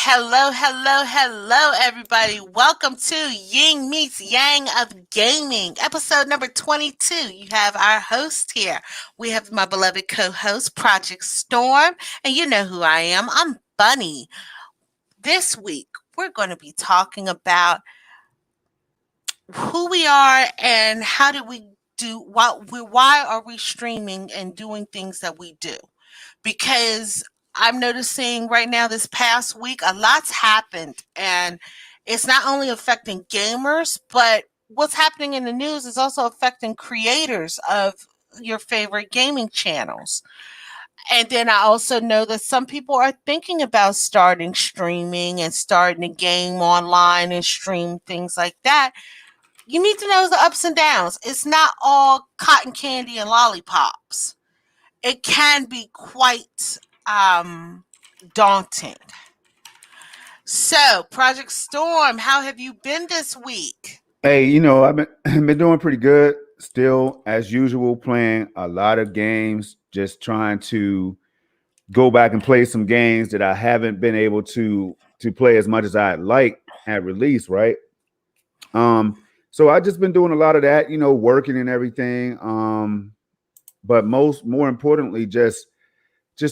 Hello, hello, hello, everybody. Welcome to Ying Meets Yang of Gaming, episode number 22. You have our host here. We have my beloved co host, Project Storm, and you know who I am. I'm Bunny. This week, we're going to be talking about who we are and how do we do why are we streaming and doing things that we do, because I'm noticing right now this past week a lot's happened, and it's not only affecting gamers, but what's happening in the news is also affecting creators of your favorite gaming channels. And then I also know that some people are thinking about starting streaming and starting a game online and stream things like that. You need to know the ups and downs. It's not all cotton candy and lollipops. It can be quite daunting. So, Project Storm, how have you been this week? Hey, I've been been doing pretty good. Still, as usual, playing a lot of games. Just trying to go back and play some games that I haven't been able to play as much as I'd like at release. Right. So I just been doing a lot of that. Working and everything. But more importantly, just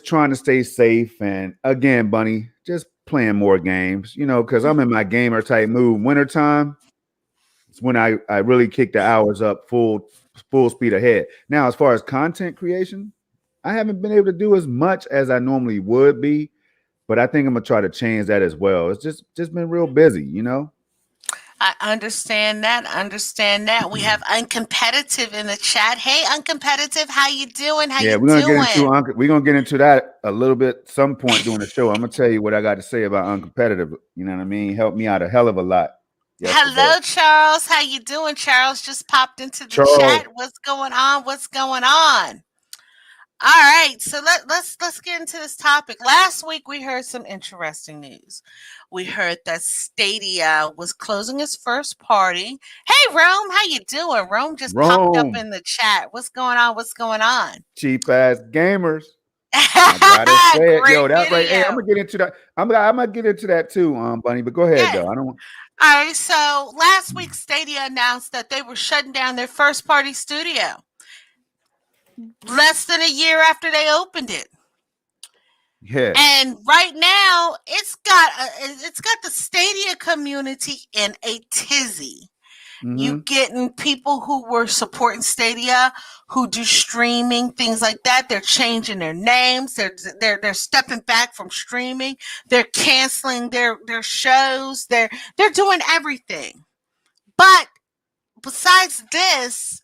trying to stay safe. And again, Bunny, just playing more games. Because I'm in my gamer type mood. Wintertime. It's when I really kick the hours up full speed ahead. Now, as far as content creation, I haven't been able to do as much as I normally would be, but I think I'm gonna try to change that as well. It's just been real busy. I understand that. Understand that. We have Uncompetitive in the chat. Hey, Uncompetitive, how you doing? How Yeah, you we're doing? gonna get into that a little bit some point during the show. I'm gonna tell you what I got to say about uncompetitive. You know what I mean? Helped me out a hell of a lot yesterday. Hello, Charles. How you doing? Charles just popped into the Charles, chat. What's going on? What's going on? All right, so let's get into this topic. Last week we heard some interesting news. We heard that Stadia was closing its first party. Hey Rome, how you doing? Rome just popped up Rome, in the chat. What's going on? What's going on? cheap ass gamers. I gotta say it, Great yo. That right. Hey, I'm video. gonna get into that. I'm gonna get into that too, Bunny. But go ahead Yeah. though. I don't. All right, so last week Stadia announced that they were shutting down their first party studio less than a year after they opened it. Yeah. And right now, it's got the Stadia community in a tizzy. You Mm-hmm. getting people who were supporting Stadia, who do streaming, things like that. They're changing their names. They're stepping back from streaming. They're canceling their shows. They're doing everything. But besides this,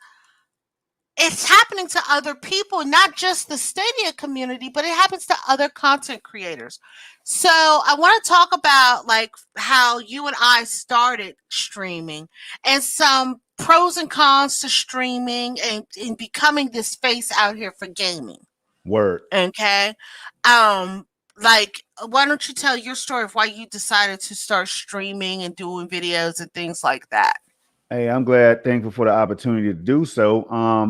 it's happening to other people, not just the Stadia community, but it happens to other content creators. So I want to talk about like how you and I started streaming and some pros and cons to streaming and becoming this face out here for gaming. Word. Okay. Um, like why don't you tell your story of why you decided to start streaming and doing videos and things like that? Hey, I'm glad, thankful for the opportunity to do so.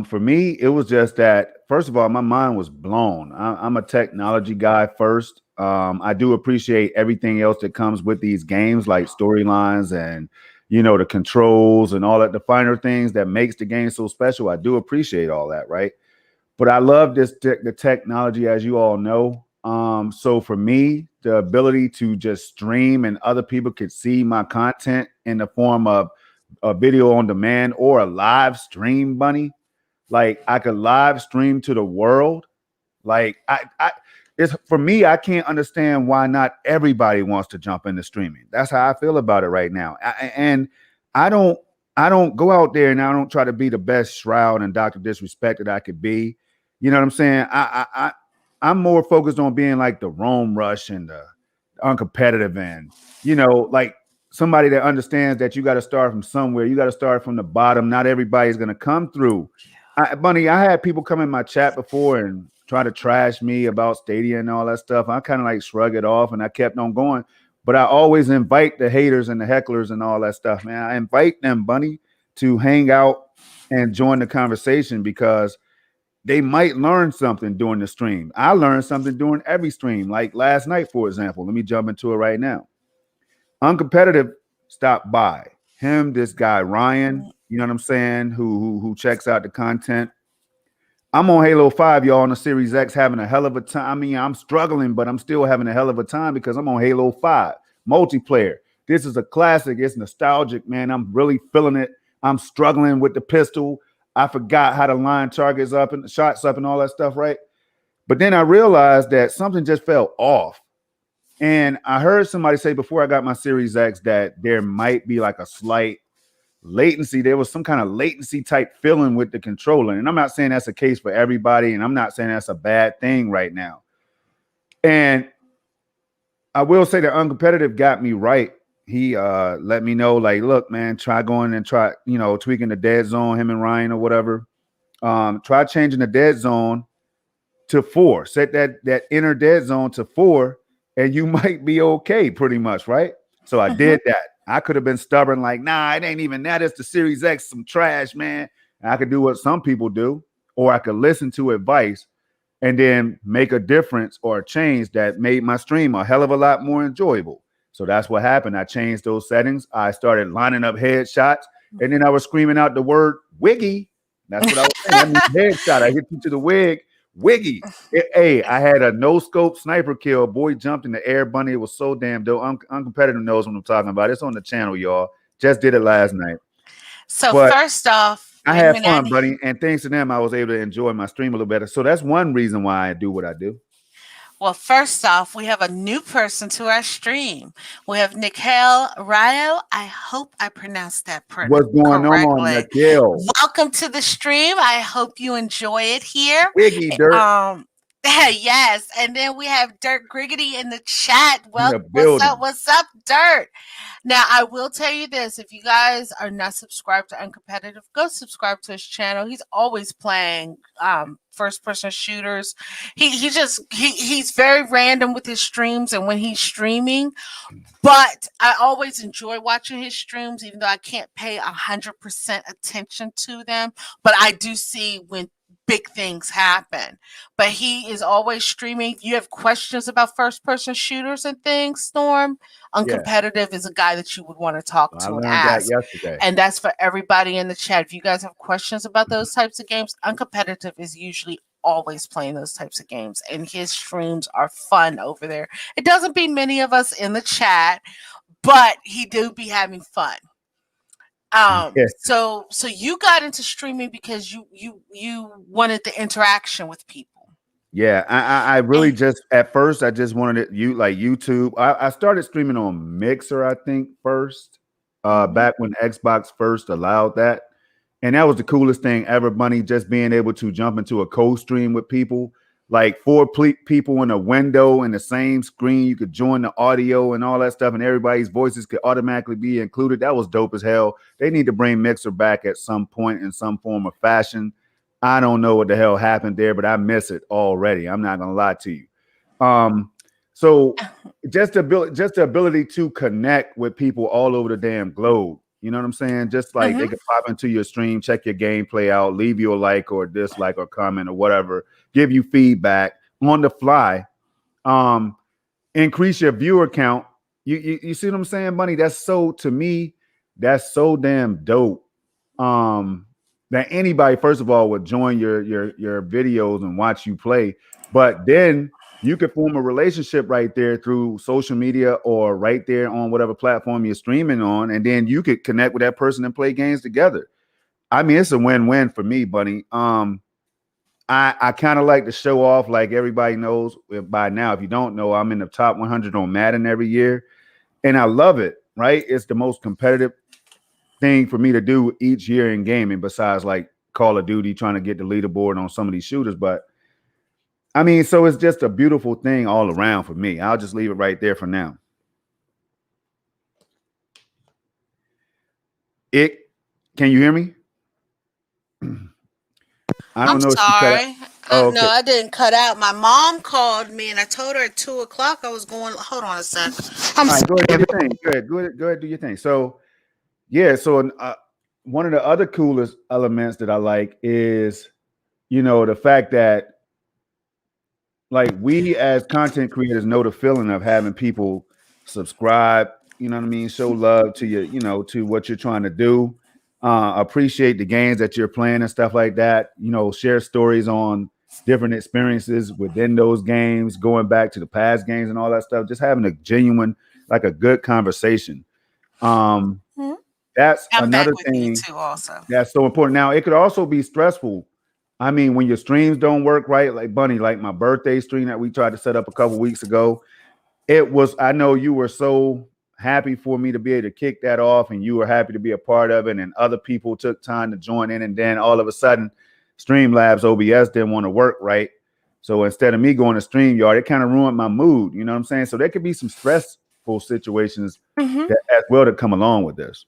For me, it was just that, first of all, my mind was blown. I'm a technology guy first. I do appreciate everything else that comes with these games, like storylines and, the controls and all that, the finer things that makes the game so special. I do appreciate all that, right? But I love the technology, as you all know. So for me, the ability to just stream and other people could see my content in the form of a video on demand or a live stream, Bunny. Like I could live stream to the world. Like it's for me. I can't understand why not everybody wants to jump into streaming. That's how I feel about it right now. And I don't, I don't go out there and I don't try to be the best Shroud and Doctor Disrespect that I could be. You know what I'm saying? I'm more focused on being like the Rome Rush and the uncompetitive and like somebody that understands that you got to start from somewhere. You got to start from the bottom. Not everybody's gonna come through. Bunny, I had people come in my chat before and try to trash me about Stadia and all that stuff. I kind of like shrug it off and I kept on going. But I always invite the haters and the hecklers and all that stuff, man. I invite them, Bunny, to hang out and join the conversation because they might learn something during the stream. I learned something during every stream. Like last night, for example. Let me jump into it right now. Uncompetitive stopped by. Him, this guy Ryan, you know what I'm saying, who checks out the content. I'm on Halo 5, y'all, on the Series X, having a hell of a time. I mean, I'm struggling, but I'm still having a hell of a time because I'm on Halo 5 multiplayer. This is a classic. It's nostalgic, man. I'm really feeling it. I'm struggling with the pistol. I forgot how to line targets up and shots up and all that stuff, right? But then I realized that something just fell off. And I heard somebody say before I got my Series X that there might be like a slight latency. There was some kind of latency type feeling with the controller. And I'm not saying that's the case for everybody. And I'm not saying that's a bad thing right now. And I will say that Uncompetitive got me right. He let me know, like, look, man, try going and try, tweaking the dead zone, him and Ryan or whatever. Try changing the dead zone to 4. Set that inner dead zone to 4, and you might be okay, pretty much, right? So I did that. I could have been stubborn, like, nah, it ain't even that. It's the Series X, some trash, man. And I could do what some people do, or I could listen to advice and then make a difference or a change that made my stream a hell of a lot more enjoyable. So that's what happened. I changed those settings. I started lining up headshots, and then I was screaming out the word wiggy. That's what I was saying. That means headshot. I hit you to the wiggy. Hey, I had a no scope sniper kill. Boy jumped in the air, Bunny. It was so damn dope. Uncompetitive knows what I'm talking about. It's on the channel, y'all. Just did it last night. So But first off, I wait a had minute. fun, buddy, and thanks to them, I was able to enjoy my stream a little better. So that's one reason why I do what I do. Well, first off, we have a new person to our stream. We have Nikhil Ryo. I hope I pronounced that What's going on, correctly. Nikhil? Welcome to the stream. I hope you enjoy it here. Wiggy Dirt Um, yes, and then we have Dirt Griggity in the chat. in Well, the what's up? building. What's up, Dirt? Now, I will tell you this: if you guys are not subscribed to Uncompetitive, go subscribe to his channel. He's always playing first person shooters. He's very random with his streams and when he's streaming. But I always enjoy watching his streams, even though I can't pay 100% attention to them. But I do see when big things happen. But he is always streaming. If you have questions about first person shooters and things, Storm, Yeah, Uncompetitive is a guy that you would want to talk I to and learned that ask. yesterday. And that's for everybody in the chat. If you guys have questions about those types of games, Uncompetitive is usually always playing those types of games. And his streams are fun over there. It doesn't be many of us in the chat, but he do be having fun. Yeah, So you got into streaming because you wanted the interaction with people. yeah. I really And just at first I just wanted it you like YouTube. I started streaming on Mixer, I think, first. mhm. Back when Xbox first allowed that. And that was the coolest thing ever, Bunny, just being able to jump into a co-stream with people, like people in a window in the same screen. You could join the audio and all that stuff, and everybody's voices could automatically be included. That was dope as hell. They need to bring Mixer back at some point in some form or fashion. I don't know what the hell happened there, but I miss it already. I'm not gonna lie to you. Um, so just the ability to connect with people all over the damn globe. You know what I'm saying? Just like they Mhm. could pop into your stream, check your gameplay out, leave you a like or a dislike or comment or whatever, give you feedback on the fly, um, increase your viewer count. You see what I'm saying, Bunny? That's so to me, that's so damn dope. Um, that anybody, first of all, would join your videos and watch you play, but then you could form a relationship right there through social media or right there on whatever platform you're streaming on, and then you could connect with that person and play games together. I mean, it's a win-win for me, Bunny. I kind of like to show off, like everybody knows by now. If you don't know, I'm in the top 100 on Madden every year, and I love it. Right? It's the most competitive thing for me to do each year in gaming, besides like Call of Duty, trying to get the leaderboard on some of these shooters. But I mean, so it's just a beautiful thing all around for me. I'll just leave it right there for now. It can you hear me? I I'm don't know if she cut out. sorry. Oh, No, okay. I didn't cut out. My mom called me and I told her at 2 o'clock I was going. Hold on a sec. I'm All right, go ahead, do sorry. your thing. Go ahead, do your thing. So yeah, so one of the other coolest elements that I like is, the fact that like we as content creators know the feeling of having people subscribe, You know what I mean? Show love to your, to what you're trying to do. Appreciate the games that you're playing and stuff like that. Share stories on different experiences within those games, going back to the past games and all that stuff. Just having a genuine, like a good conversation. Um, Mhm. that's I'm back another with you thing too, also. that's so important. Now, it could also be stressful. I mean, when your streams don't work right, like Bunny, like my birthday stream that we tried to set up a couple weeks ago, I know you were so happy for me to be able to kick that off and you were happy to be a part of it. And other people took time to join in. And then all of a sudden, Streamlabs OBS didn't want to work right. So instead of me going to StreamYard, it kind of ruined my mood. You know what I'm saying? So there could be some stressful situations Hmm. that as well to come along with this.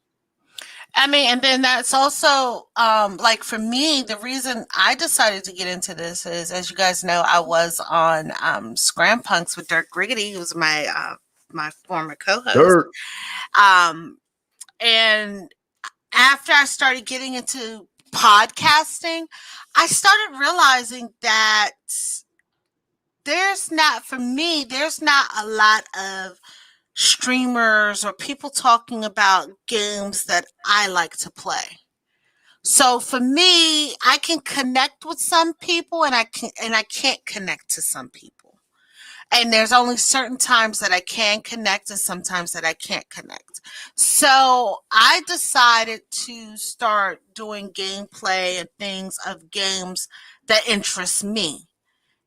I mean, and then that's also like for me, the reason I decided to get into this is, as you guys know, I was on Scram Punks with Dirk Griggity, who's my former co-host. Dirt. Um, and after I started getting into podcasting, I started realizing that there's not a lot of streamers or people talking about games that I like to play. So for me, I can connect with some people and I can't connect to some people. And there's only certain times that I can connect and sometimes that I can't connect. So I decided to start doing gameplay and things of games that interest me.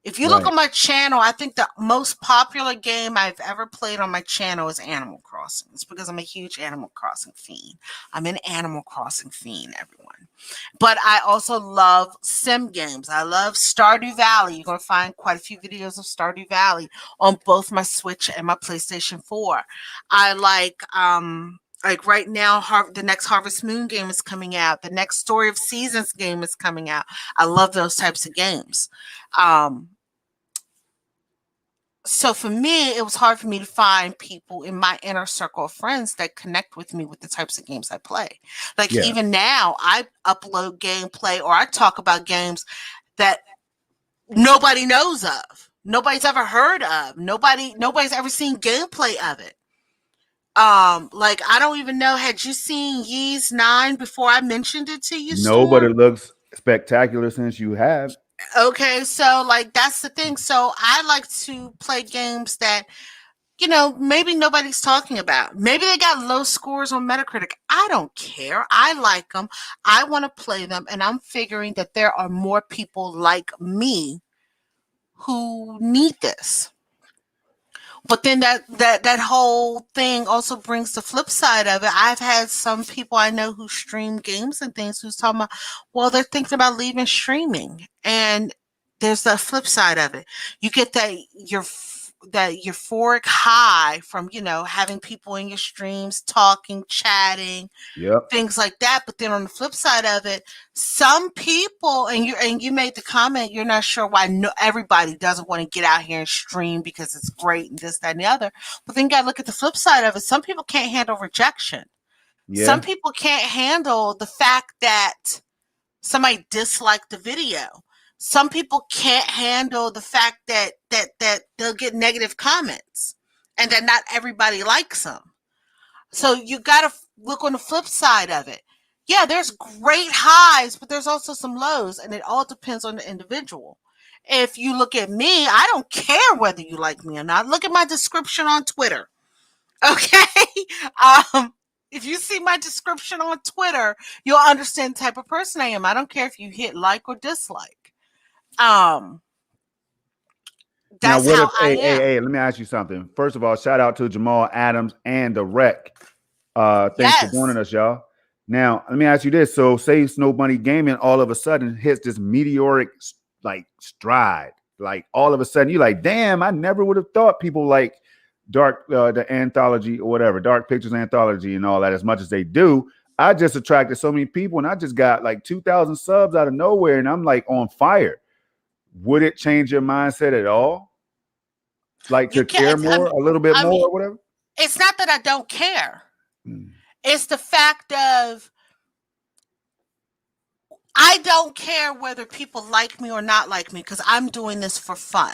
If you look Right. on my channel, I think the most popular game I've ever played on my channel is Animal Crossing. It's because I'm a huge Animal Crossing fiend. I'm an Animal Crossing fiend, everyone. But I also love sim games. I love Stardew Valley. You're going to find quite a few videos of Stardew Valley on both my Switch and my PlayStation 4. I like right now, the next Harvest Moon game is coming out. The next Story of Seasons game is coming out. I love those types of games. Um, so for me, it was hard for me to find people in my inner circle of friends that connect with me with the types of games I play. Like Yeah. even now, I upload gameplay or I talk about games that nobody knows of. Nobody's ever heard of. Nobody's ever seen gameplay of it. Like I don't even know. Had you seen Yee's 9 before I mentioned it to you, No, but Storm? it looks spectacular since you have. Okay, so like that's the thing. So I like to play games that maybe nobody's talking about. Maybe they got low scores on Metacritic. I don't care. I like them. I want to play them. And I'm figuring that there are more people like me who need this. But then that whole thing also brings the flip side of it. I've had some people I know who stream games and things who's talking about, well, they're thinking about leaving streaming, and there's the flip side of it. You get that euphoric high from having people in your streams talking, chatting, Yep. things like that. But then on the flip side of it, some people, and you made the comment, you're not sure why everybody doesn't want to get out here and stream because it's great and this, that, and the other. But then you got to look at the flip side of it. Some people can't handle rejection. Some Yeah. people can't handle the fact that somebody disliked the video. Some people can't handle the fact that they'll get negative comments and that not everybody likes them. So you got to look on the flip side of it. Yeah, there's great highs, but there's also some lows, and it all depends on the individual. If you look at me, I don't care whether you like me or not. Look at my description on Twitter. Okay? If you see my description on Twitter, you'll understand the type of person I am. I don't care if you hit like or dislike. Um, Now, that's what how if, I am. let me ask you something. First of all, shout out to Jamal Adams and the Rec. Thanks for Yes. joining us, y'all. Now, let me ask you this. So, say Snow Bunny Gaming all of a sudden hits this meteoric like stride. Like all of a sudden, you're like, damn, I never would have thought people like the anthology or whatever, Dark Pictures Anthology and all that as much as they do. I just attracted so many people and I just got like 2,000 subs out of nowhere and I'm like on fire. Would it change your mindset at all? Like You to care can't. more, a little bit I mean, more, or whatever? it's not that I don't care. Mm. It's the fact of I don't care whether people like me or not like me because I'm doing this for fun.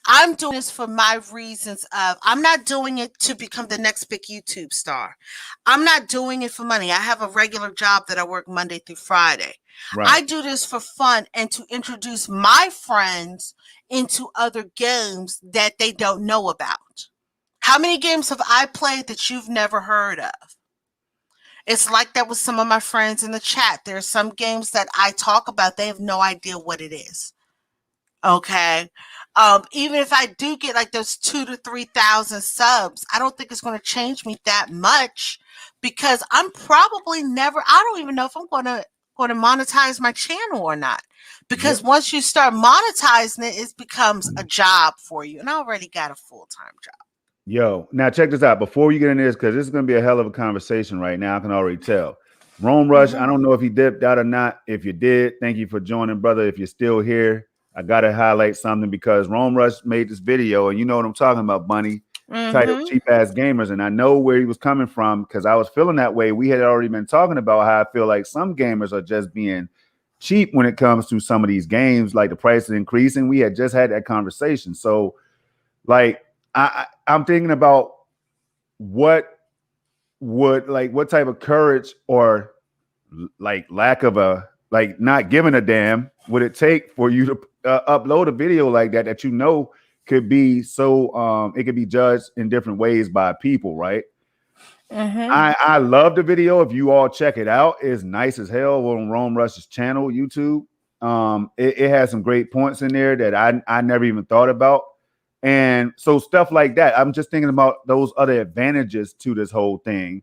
I'm doing this for my reasons of I'm not doing it to become the next big YouTube star. I'm not doing it for money. I have a regular job that I work Monday through Friday. Right. I do this for fun and to introduce my friends into other games that they don't know about. How many games have I played that you've never heard of? It's like that with some of my friends in the chat. There's some games that I talk about, they have no idea what it is. Okay. Even if I do get like those 2 to 3 thousand subs, I don't think it's going to change me that much because I'm probably never. I don't even know if I'm going to monetize my channel or not. Yep. Because once you start monetizing it, it becomes a job for you, and I already got a full time job. Yo, now check this out. Before you get into this, because this is going to be a hell of a conversation right now. I can already tell. Rome Rush, I Mm-hmm. don't know if he dipped out or not. If you did, thank you for joining, brother. If you're still here, I got to highlight something because Rome Rush made this video, and you know what I'm talking about, Bunny, titled Mm-hmm. Cheap Ass Gamers. And I know where he was coming from because I was feeling that way. We had already been talking about how I feel like some gamers are just being cheap when it comes to some of these games, like the price is increasing. We had just had that conversation. So, like, I'm thinking about what what type of courage or like lack of a like not giving a damn would it take for you to upload a video like that you know could be so it could be judged in different ways by people, right? Mm-hmm. I love the video. If you all check it out, it's nice as hell on Rome Rush's channel, YouTube. It has some great points in there that I never even thought about. And so stuff like that. I'm just thinking about those other advantages to this whole thing.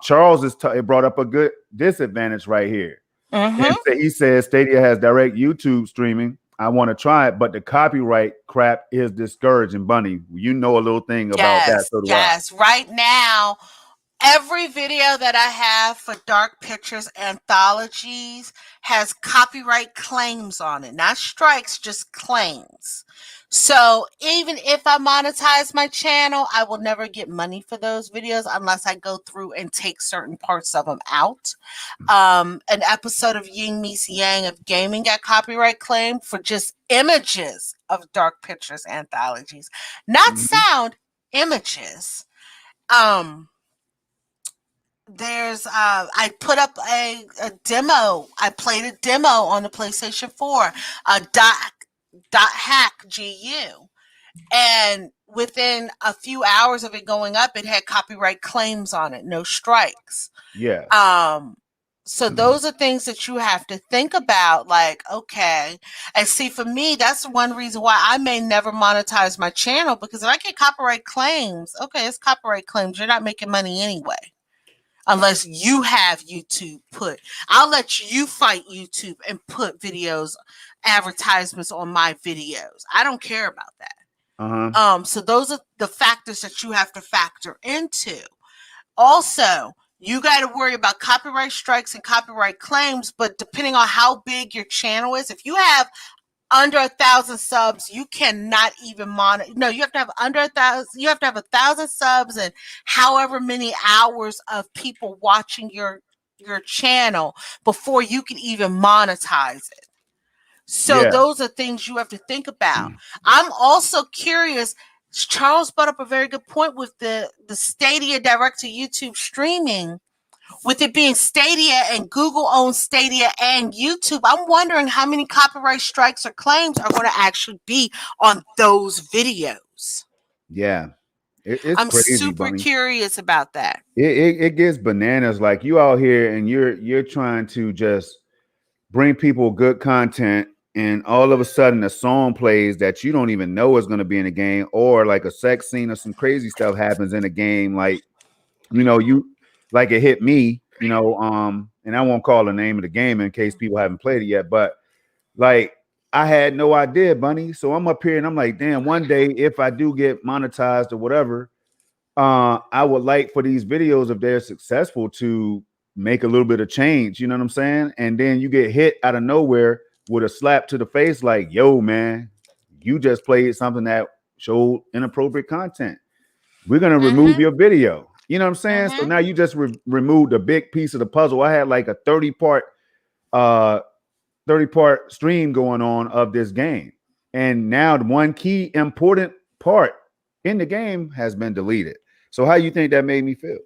Charles it brought up a good disadvantage right here. And Mm-hmm. he says Stadia has direct YouTube streaming. I want to try it, but the copyright crap is discouraging. Bunny, you know a little thing about that, Yes, so do I. yes. Right now, every video that I have for Dark Pictures anthologies has copyright claims on it. Not strikes, just claims. So even if I monetize my channel, I will never get money for those videos unless I go through and take certain parts of them out. An episode of Ying meets Yang of Gaming got copyright claim for just images of Dark Pictures anthologies, not Mhm. sound, images. Um, there's I put up a demo. I played a demo on the PlayStation 4, a dot hack GU. And within a few hours of it going up, it had copyright claims on it, no strikes. Yes. Um, so those are things that you have to think about, like, okay. And see, for me, that's one reason why I may never monetize my channel because if I get copyright claims, okay, it's copyright claims. You're not making money anyway unless you have YouTube put. I'll let you fight YouTube and put videos, advertisements on my videos. I don't care about that. Uh-huh. So those are the factors that you have to factor into. Also, you got to worry about copyright strikes and copyright claims, but depending on how big your channel is, if you have under 1,000 subs, you cannot even monitor. No, you have to have under 1,000. You have to have 1,000 subs and however many hours of people watching your channel before you can even monetize it. So Yeah. those are things you have to think about. I'm also curious. Charles brought up a very good point with the Stadia direct to YouTube streaming. With it being Stadia and Google owns Stadia and YouTube, I'm wondering how many copyright strikes or claims are going to actually be on those videos. Yeah. It's I'm crazy, super Bunny. curious about that. It gets bananas. Like you out here and you're trying to just bring people good content, and all of a sudden a song plays that you don't even know is going to be in the game, or like a sex scene or some crazy stuff happens in a game. Like, you like it hit me, and I won't call the name of the game in case people haven't played it yet, but like I had no idea, Bunny. So I'm up here and I'm like, damn, one day if I do get monetized or whatever, I would like for these videos, if they're successful, to make a little bit of change. You know what I'm saying? And then you get hit out of nowhere with a slap to the face, like, yo, man, you just played something that showed inappropriate content. We're gonna remove Mm-hmm. your video. You know what I'm saying? So Mm-hmm. now you just removed a big piece of the puzzle. I had like a 30 part stream going on of this game. And now the one key important part in the game has been deleted. So how you think that made me feel?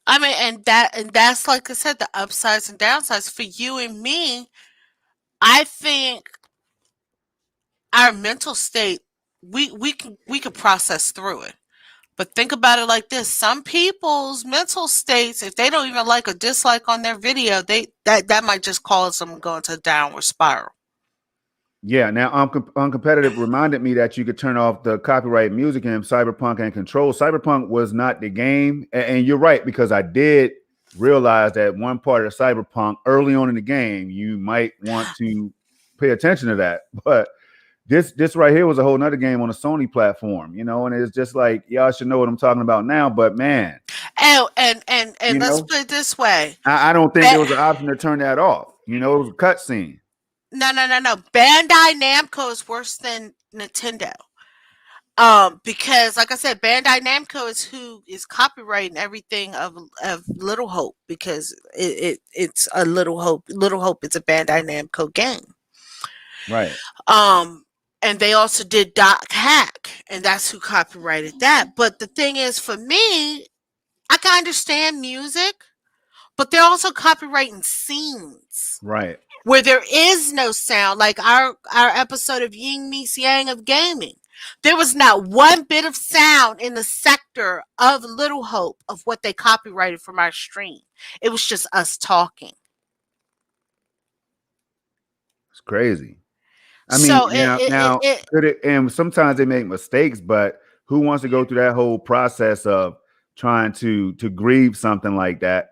I mean, and that's like I said, the upsides and downsides for you and me. I think our mental state, we can process through it. But think about it like this: some people's mental states, if they don't even like or dislike on their video, that might just cause them to go into a downward spiral. Yeah, now Uncompetitive reminded me that you could turn off the copyright music in Cyberpunk and Control. Cyberpunk was not the game, and you're right, because I did realize that one part of Cyberpunk early on in the game, you might want to pay attention to that. But this right here was a whole nother game on a Sony platform, and it's just like y'all should know what I'm talking about now. But man, Oh, and you let's know, put it this way. I don't think there Ba- was an option to turn that off. It was a cutscene. no, no, no, no. Bandai Namco is worse than Nintendo. Because like I said, Bandai Namco is who is copyrighting everything of Little Hope, because it's a Little Hope. Little Hope is a Bandai Namco game. Right. Um, and they also did Doc Hack, and that's who copyrighted that. But the thing is, for me, I can understand music, but they're also copyrighting scenes Right. where there is no sound, like our episode of Ying meets Yang of gaming. There was not one bit of sound in the sector of Little Hope of what they copyrighted from our stream. It was just us talking. It's crazy. I mean, So now could it? And sometimes they make mistakes, but who wants to go through that whole process of trying to grieve something like that?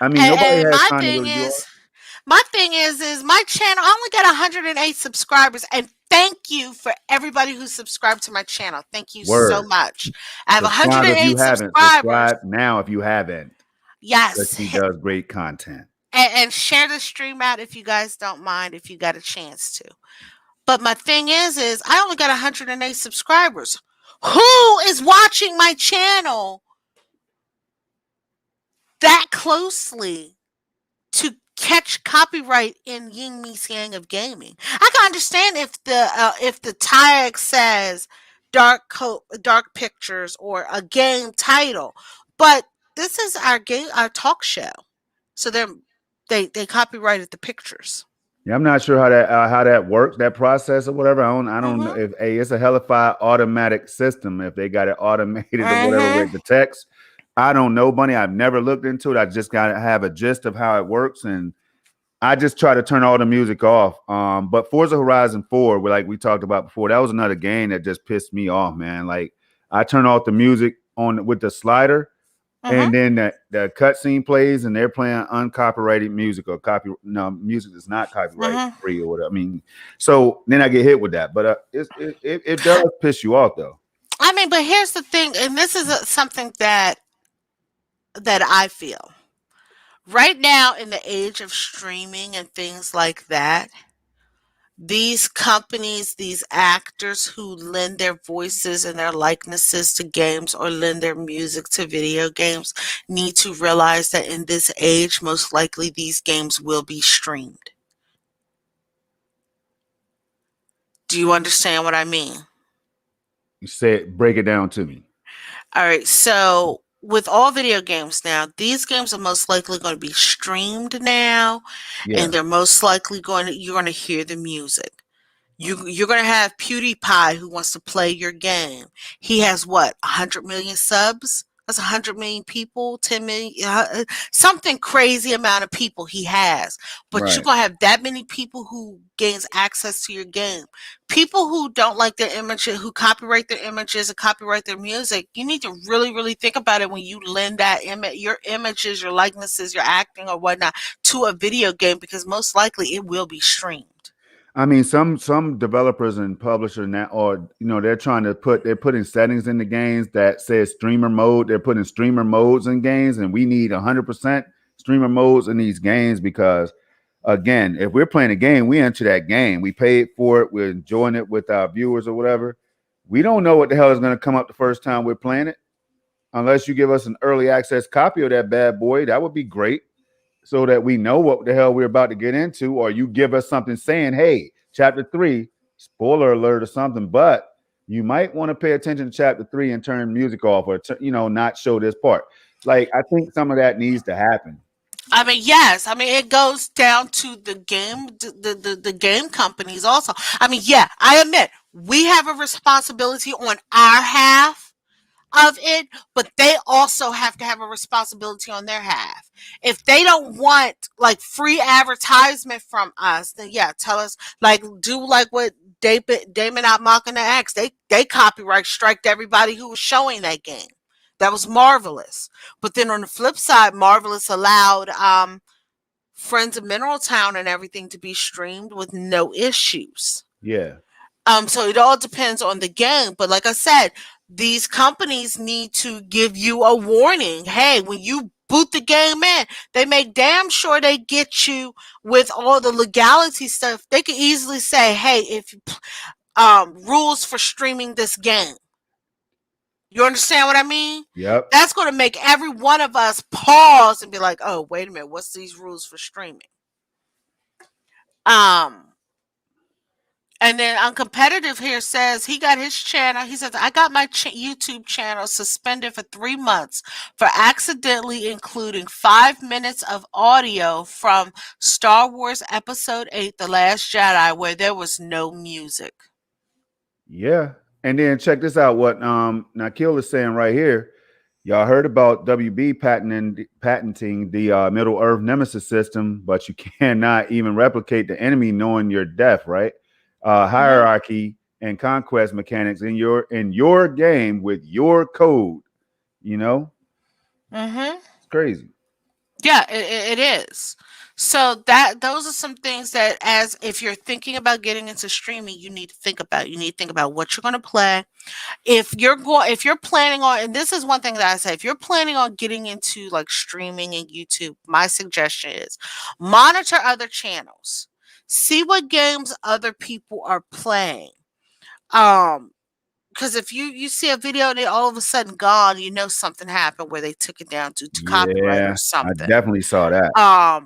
I mean, nobody and has my time to thing really do all. is, is my channel. I only got 108 subscribers, and thank you for everybody who subscribed to my channel. Thank you so Word. much. I have Subscribe if you 108 haven't. subscribers. Subscribe now if you haven't, because Yes, she does great content. and share the stream out if you guys don't mind, if you got a chance to. But my thing is I only got 108 subscribers. Who is watching my channel that closely to catch copyright in Ying meets Yang of gaming? I can understand if the tag says dark pictures or a game title, but this is our talk show, so they copyrighted the pictures. Yeah, I'm not sure how that works, that process or whatever. I don't know Mhm. if it's a hellified automatic system, if they got it automated or whatever Mhm. with the text. I don't know, Bunny. I've never looked into it. I just gotta have a gist of how it works, and I just try to turn all the music off. But Forza Horizon 4, like we talked about before, that was another game that just pissed me off, man. Like I turn off the music on with the slider, Mhm. and then the cutscene plays, and they're playing uncopyrighted music or music that's not copyright Mhm. free or whatever. I mean, so then I get hit with that. But it does piss you off though. I mean, but here's the thing, and this is something that I feel. Right now, in the age of streaming and things like that, these companies, these actors who lend their voices and their likenesses to games or lend their music to video games need to realize that in this age, most likely these games will be streamed. Do you understand what I mean? You said break it down to me. All right, so with all video games now, these games are most likely going to be streamed now, and Yeah, they're most likely you're going to hear the music. You're gonna have PewDiePie who wants to play your game. He has what, 100 million subs? That's 100 million people, 10 million, something crazy amount of people he has. But you're right. gonna have that many people who gains access to your game. People who don't like their images, who copyright their images and copyright their music. You need to really, really think about it when you lend that your images, your likenesses, your acting or whatnot to a video game, because most likely it will be streamed. I mean, some developers and publishers now, or they're putting settings in the games that says streamer mode. They're putting streamer modes in games, and we need 100% streamer modes in these games because, again, if we're playing a game, we enter that game, we paid for it, we're enjoying it with our viewers or whatever. We don't know what the hell is going to come up the first time we're playing it, unless you give us an early access copy of that bad boy. That would be great so that we know what the hell we're about to get into, or you give us something saying, hey, chapter 3 spoiler alert or something, but you might want to pay attention to chapter 3 and turn music off, or not show this part. Like, I think some of that needs to happen. I mean, yes. I mean, it goes down to the game, the game companies also. I mean, yeah, I admit we have a responsibility on our half of it, but they also have to have a responsibility on their half. If they don't want like free advertisement from us, then yeah, tell us, like, do like what Damon out mocking the X. They copyright striked everybody who was showing that game. That was Marvelous. But then on the flip side, Marvelous allowed Friends of Mineral Town and everything to be streamed with no issues. Yeah. So it all depends on the game. But like I said, these companies need to give you a warning. Hey, when you boot the game in, they make damn sure they get you with all the legality stuff. They can easily say, hey, if rules for streaming this game. You understand what I mean? Yep. That's going to make every one of us pause and be like, oh, wait a minute, what's these rules for streaming? And then Uncompetitive here says he got his channel. He says, I got my YouTube channel suspended for 3 months for accidentally including 5 minutes of audio from Star Wars Episode 8, The Last Jedi, where there was no music. Yeah. And then check this out. What Nakil is saying right here. Y'all heard about WB patenting the Middle Earth Nemesis system, but you cannot even replicate the enemy knowing your death, right? Hierarchy and conquest mechanics in your game with your code. It's crazy. Yeah, it is. So those are some things that, as if you're thinking about getting into streaming, you need to think about. You need to think about what you're going to play. If you're planning on, and this is one thing that I say, if you're planning on getting into like streaming and YouTube, my suggestion is monitor other channels. See what games other people are playing. Because if you see a video and they all of a sudden gone, you know something happened where they took it down due to copyright or I something. definitely saw that.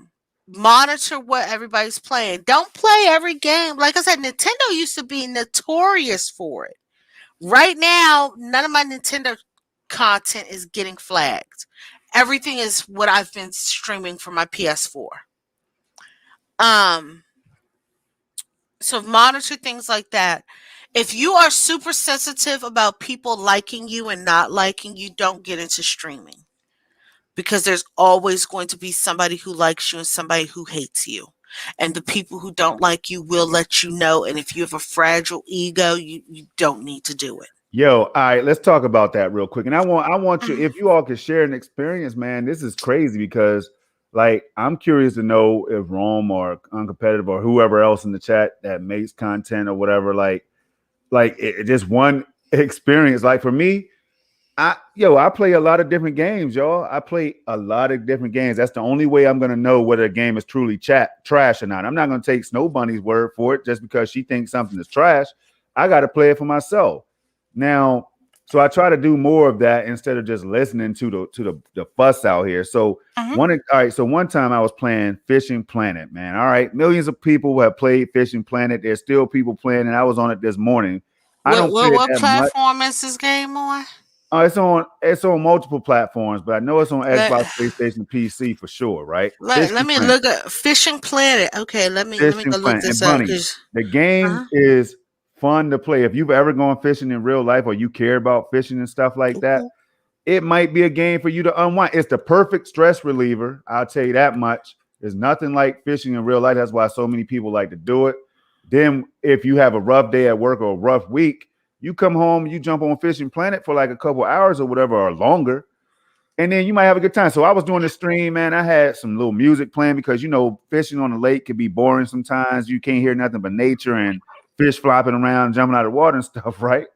Monitor what everybody's playing. Don't play every game. Like I said, Nintendo used to be notorious for it. Right now, none of my Nintendo content is getting flagged. Everything is what I've been streaming for my PS4. So monitor things like that. If you are super sensitive about people liking you and not liking you, don't get into streaming. Because there's always going to be somebody who likes you and somebody who hates you. And the people who don't like you will let you know. And if you have a fragile ego, you don't need to do it. Yo, all right, let's talk about that real quick. And I want you, if you all could share an experience, man, this is crazy because, like, I'm curious to know if Rome or Uncompetitive or whoever else in the chat that makes content or whatever, like just one experience. Like for me, I play a lot of different games, y'all. I play a lot of different games. That's the only way I'm gonna know whether a game is truly trash or not. I'm not gonna take Snow Bunny's word for it just because she thinks something is trash. I got to play it for myself. Now, so I try to do more of that instead of just listening to the fuss out here. So one time I was playing Fishing Planet, man. All right, millions of people have played Fishing Planet. There's still people playing, and I was on it this morning. What platform is this game on? It's on multiple platforms, but I know it's on Xbox, PlayStation, PC for sure, right? Let me look at Fishing Planet. Okay, let me go look this up. The game is fun to play. If you've ever gone fishing in real life or you care about fishing and stuff like that, it might be a game for you to unwind. It's the perfect stress reliever. I'll tell you that much. There's nothing like fishing in real life. That's why so many people like to do it. Then if you have a rough day at work or a rough week, you come home, you jump on Fishing Planet for like a couple hours or whatever, or longer, and then you might have a good time. So I was doing the stream, man. I had some little music playing because, fishing on the lake can be boring sometimes. You can't hear nothing but nature and fish flopping around, jumping out of the water and stuff, right?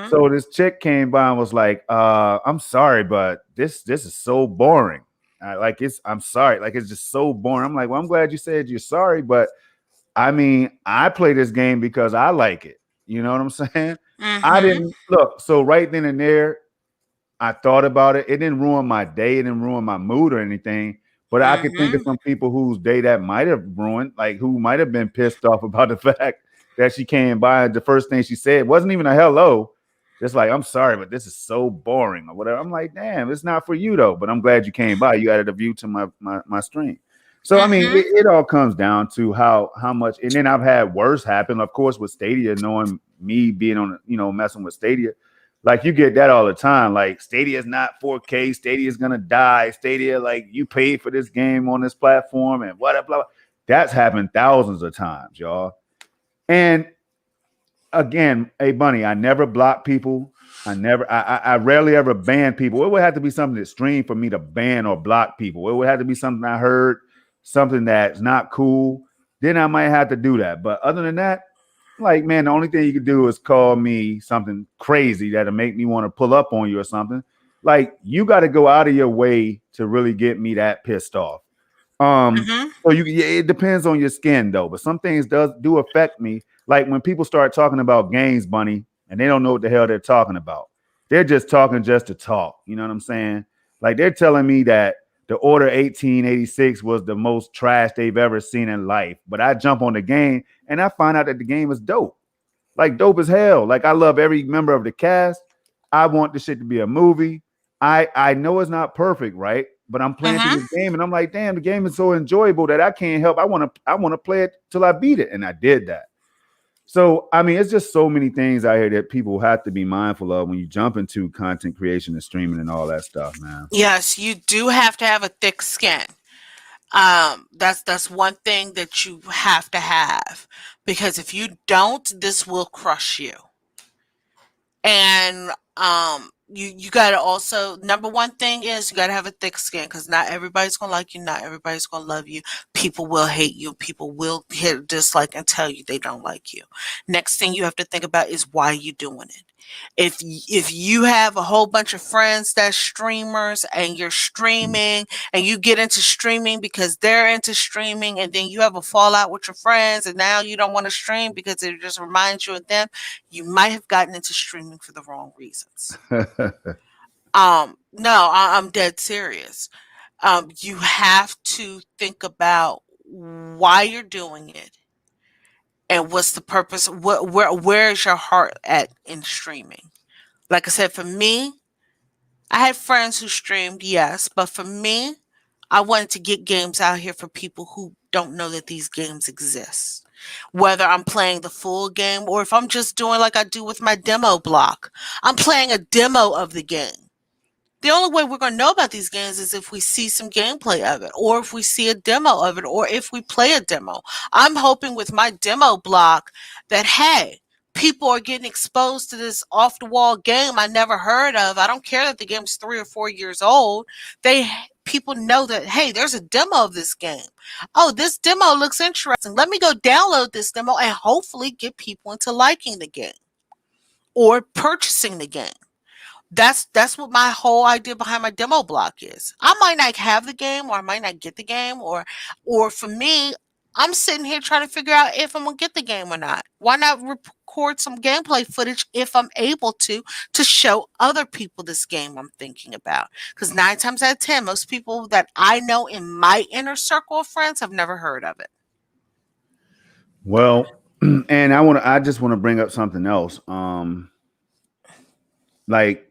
So this chick came by and was like, I'm sorry, but this is so boring. I'm sorry. Like, it's just so boring. I'm like, well, I'm glad you said you're sorry, but I mean, I play this game because I like it. You know what I'm saying? I didn't look. So right then and there, I thought about it. It didn't ruin my day. It didn't ruin my mood or anything. But I could think of some people whose day that might have ruined, like who might have been pissed off about the fact that she came by. The first thing she said wasn't even a hello. Just like, I'm sorry, but this is so boring or whatever. I'm like, damn, it's not for you though. But I'm glad you came by. You added a view to my stream. So I mean, Mm-hmm. it all comes down to how much. And then I've had worse happen, of course, with Stadia, knowing me being on, messing with Stadia. Like you get that all the time. Like Stadia is not 4K. Stadia is gonna die. Stadia, like you paid for this game on this platform and whatever. Blah, blah. That's happened thousands of times, y'all. And again, hey Bunny, I never block people. I rarely ever ban people. It would have to be something extreme for me to ban or block people. It would have to be something I heard, something that's not cool. Then I might have to do that. But other than that, like, man, the only thing you can do is call me something crazy that'll make me want to pull up on you or something. Like, you got to go out of your way to really get me that pissed off. Mm-hmm. So it depends on your skin though, but some things do affect me. Like when people start talking about games, Bunny, and they don't know what the hell they're talking about. They're just talking just to talk. You know what I'm saying? Like they're telling me that the Order 1886 was the most trash they've ever seen in life. But I jump on the game and I find out that the game is dope. Like dope as hell. Like I love every member of the cast. I want this shit to be a movie. I know it's not perfect, right? But I'm playing through Mm-hmm. this game and I'm like, damn, the game is so enjoyable that I can't help. I want to play it till I beat it. And I did that. So I mean, it's just so many things out here that people have to be mindful of when you jump into content creation and streaming and all that stuff, man. Yes, you do have to have a thick skin. That's one thing that you have to have, because if you don't, this will crush you. And you got to also, number one thing is you got to have a thick skin, because not everybody's going to like you, not everybody's going to love you. People will hate you, people will hit a dislike and tell you they don't like you. Next thing you have to think about is why you doing it. If you have a whole bunch of friends that's streamers and you're streaming and you get into streaming because they're into streaming, and then you have a fallout with your friends and now you don't want to stream because it just reminds you of them, you might have gotten into streaming for the wrong reasons. No, I'm dead serious. You have to think about why you're doing it and what's the purpose. Where is your heart at in streaming? Like I said, for me, I had friends who streamed, yes, but for me, I wanted to get games out here for people who don't know that these games exist. Whether I'm playing the full game or if I'm just doing like I do with my demo block, I'm playing a demo of the game. The only way we're going to know about these games is if we see some gameplay of it, or if we see a demo of it, or if we play a demo. I'm hoping with my demo block that, hey, people are getting exposed to this off the wall game I never heard of. I don't care that the game's 3 or 4 years old. People know that, hey, there's a demo of this game. Oh, this demo looks interesting. Let me go download this demo and hopefully get people into liking the game or purchasing the game. That's what my whole idea behind my demo block is. I might not have the game, or I might not get the game, or for me, I'm sitting here trying to figure out if I'm gonna get the game or not. Why not record some gameplay footage if I'm able to show other people this game I'm thinking about? Because 9 times out of 10, most people that I know in my inner circle of friends have never heard of it. Well, and I just want to bring up something else. Like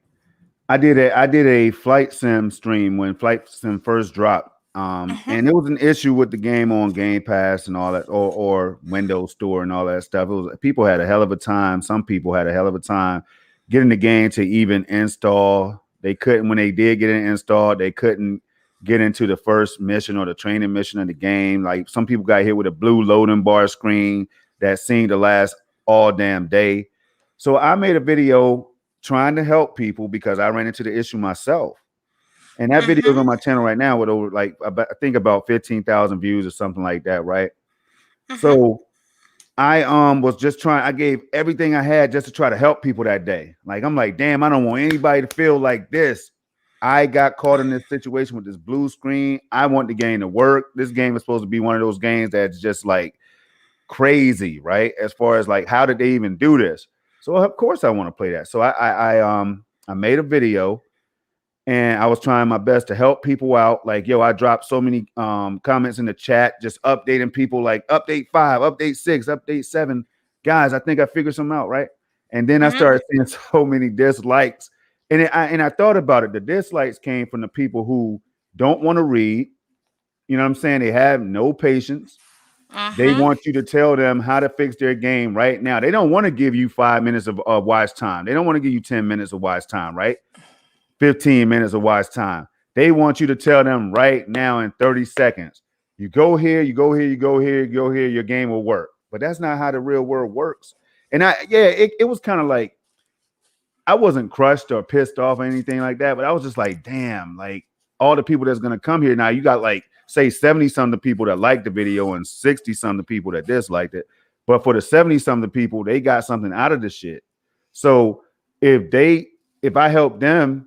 I did a flight sim stream when flight sim first dropped. Hmm. And it was an issue with the game on Game Pass and all that, or Windows Store and all that stuff. It was people had a hell of a time. Some people had a hell of a time getting the game to even install. They couldn't, when they did get it installed, they couldn't get into the first mission or the training mission of the game. Like some people got hit with a blue loading bar screen that seemed to last all damn day. So I made a video trying to help people because I ran into the issue myself. And that video is on Hmm. my channel right now with over like I think about 15,000 views or something like that, right? Hmm. So I was just trying, I gave everything I had just to try to help people that day. Like I'm like, damn, I don't want anybody to feel like this. I got caught in this situation with this blue screen. I want the game to work. This game is supposed to be one of those games that's just like crazy, right? As far as like how did they even do this? So of course I want to play that. So I made a video and I was trying my best to help people out. Like, yo, I dropped so many comments in the chat, just updating people like update 5, update 6, update 7 guys, I think I figured something out, right? And then I Mhm. started seeing so many dislikes, and I thought about it. The dislikes came from the people who don't want to read. You know what I'm saying? They have no patience. They Mhm. want you to tell them how to fix their game right now. They don't want to give you 5 minutes of wise time. They don't want to give you 10 minutes of wise time, right? 15 minutes of wise time. They want you to tell them right now in 30 seconds. You go here, you go here, you go here, you go here, your game will work. But that's not how the real world works. And it was kind of like I wasn't crushed or pissed off or anything like that, but I was just like, damn, like all the people that's gonna come here now, you got like say 70 some of the people that liked the video and 60 some of the people that disliked it. But for the 70 some of the people, they got something out of the shit. So if they if I help them,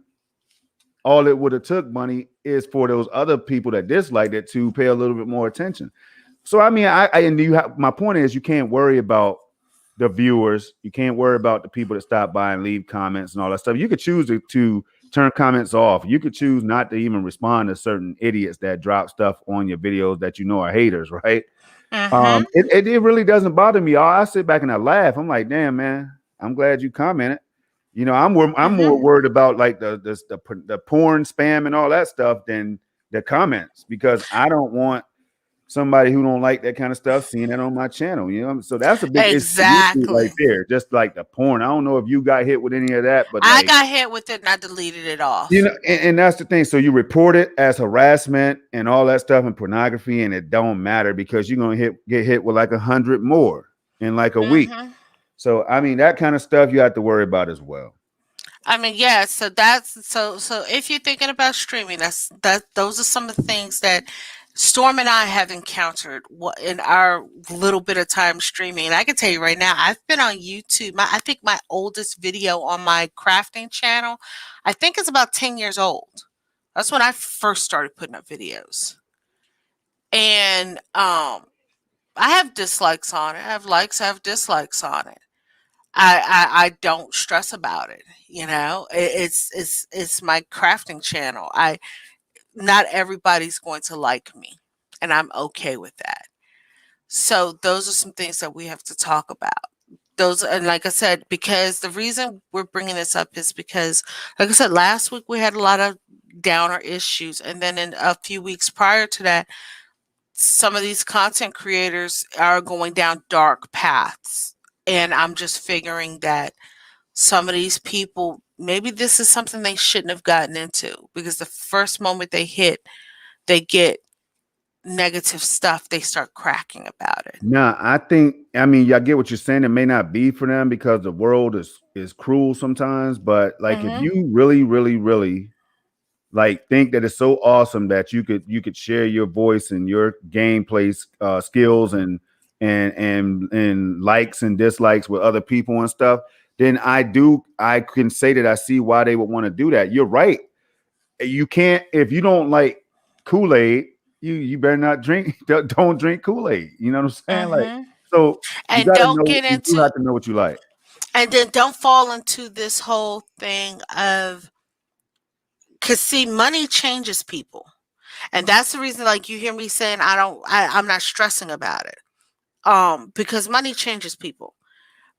all it would have took money is for those other people that disliked it to pay a little bit more attention. So I mean, I and you have my point is you can't worry about the viewers. You can't worry about the people that stop by and leave comments and all that stuff. You could choose to turn comments off. You could choose not to even respond to certain idiots that drop stuff on your videos that you know are haters, right? Mhm. It really doesn't bother me. I sit back and I laugh. I'm like, damn, man, I'm glad you commented. You know, I'm Mhm. more worried about like the porn spam and all that stuff than the comments because I don't want somebody who don't like that kind of stuff seeing that on my channel. You know, so that's a big issue for YouTube right Exactly. there. Just like the porn. I don't know if you got hit with any of that, but I like got hit with it and I deleted it you off. know, and that's the thing. So you report it as harassment and all that stuff and pornography, and it don't matter because you're gonna get hit with like 100 more in like a week. Mhm. So I mean, that kind of stuff you have to worry about as well. I mean, yeah, so that's so if you're thinking about streaming, those are some of the things that Storm and I have encountered in our little bit of time streaming. And I can tell you right now, I've been on YouTube. I think my oldest video on my crafting channel, I think it's about 10 years old. That's when I first started putting up videos. And I have dislikes on it. I have likes, I have dislikes on it. I don't stress about it. You know, it's my crafting channel. I Not everybody's going to like me, and I'm okay with that. So those are some things that we have to talk about. Those and like I said, because the reason we're bringing this up is because, like I said, last week we had a lot of downer issues, and then in a few weeks prior to that, some of these content creators are going down dark paths, and I'm just figuring that some of these people, maybe this is something they shouldn't have gotten into because the first moment they get negative stuff, they start cracking about it. Now, I mean, y'all get what you're saying. It may not be for them because the world is cruel sometimes, but like if Mhm. you really, really, really like think that it's so awesome that you could share your voice and your gameplay skills and likes and dislikes with other people and stuff, then I can say that I see why they would want to do that. You're right. You can't if you don't like Kool-Aid, you better not drink don't drink Kool-Aid. You know what I'm saying? Like Mhm. so And don't get you do into have to know what you like. and then don't fall into this whole thing of cuz see money changes people. And that's the reason like you hear me saying I'm not stressing about it. Because money changes people.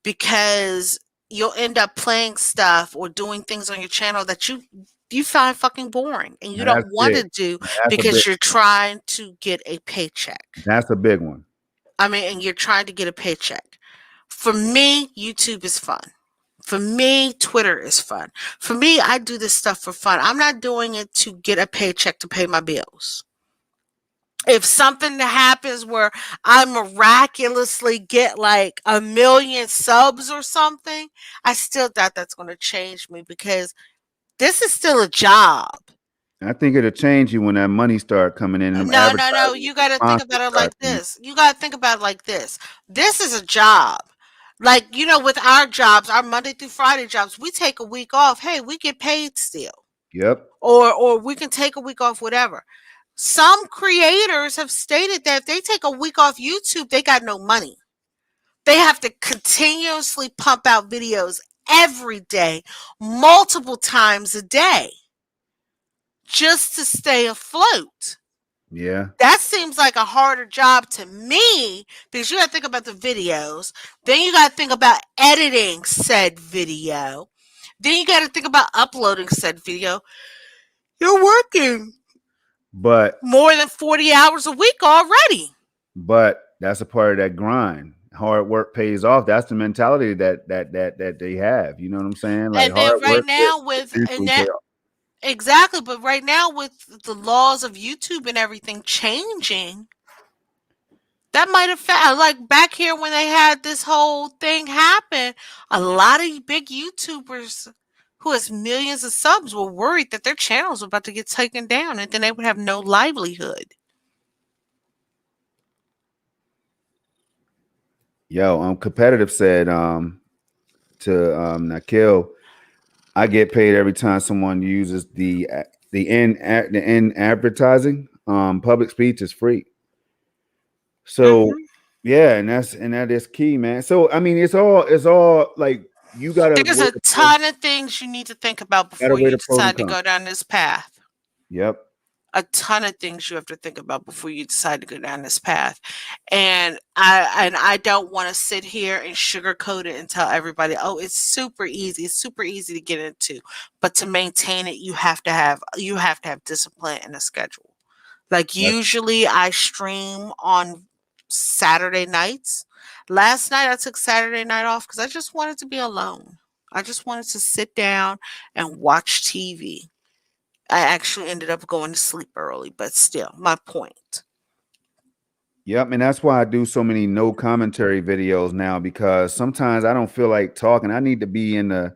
Because you'll end up playing stuff or doing things on your channel that you find fucking boring and you Now don't that's want big. to do Now that's a big because you're trying to get a paycheck. that's a big one. I mean, and you're trying to get a paycheck. For me, YouTube is fun. For me, Twitter is fun. For me, I do this stuff for fun. I'm not doing it to get a paycheck to pay my bills. If something happens where I miraculously get like 1,000,000 subs or something, I still doubt that's going to change me because this is still a job. I think it'll change you when that money start coming in and them No, no, no. advertising You and got to think sponsors about it start like this. You got to think about it like this. This is a job. Like, with our jobs, our Monday through Friday jobs, we take a week off. Hey, we get paid still. Yep. Or we can take a week off, whatever. Some creators have stated that if they take a week off YouTube, they got no money. They have to continuously pump out videos every day, multiple times a day, just to stay afloat. Yeah. That seems like a harder job to me because you got to think about the videos. Then you got to think about editing said video. Then you got to think about uploading said video. You're working But more than 40 hours a week already. that's a part of that grind. Hard work pays off. That's the mentality that they have. You know what I'm saying? Like And then hard right work will now with and eventually pay that off. exactly, but right now with the laws of YouTube and everything changing, that might affect like back here when they had this whole thing happen, a lot of big YouTubers who has millions of subs were worried that their channels were about to get taken down and then they would have no livelihood. Yo, competitive said to Nakil, I get paid every time someone uses the in advertising. Public speech is free. So Mhm. yeah, and that is key, man. So I mean, it's all like you gotta There's weigh a the ton of things you need to think about gotta before weigh you the pros and decide to cons. go down this path. Yep. A ton of things you have to think about before you decide to go down this path. And I don't want to sit here and sugarcoat it and tell everybody, "Oh, it's super easy. It's super easy to get into." But to maintain it, you have to have discipline and a schedule. Like That's usually I stream on Saturday nights. Last night I took Saturday night off cuz I just wanted to be alone. I just wanted to sit down and watch TV. I actually ended up going to sleep early, but still, my point. Yep, and that's why I do so many no commentary videos now because sometimes I don't feel like talking. I need to be in the,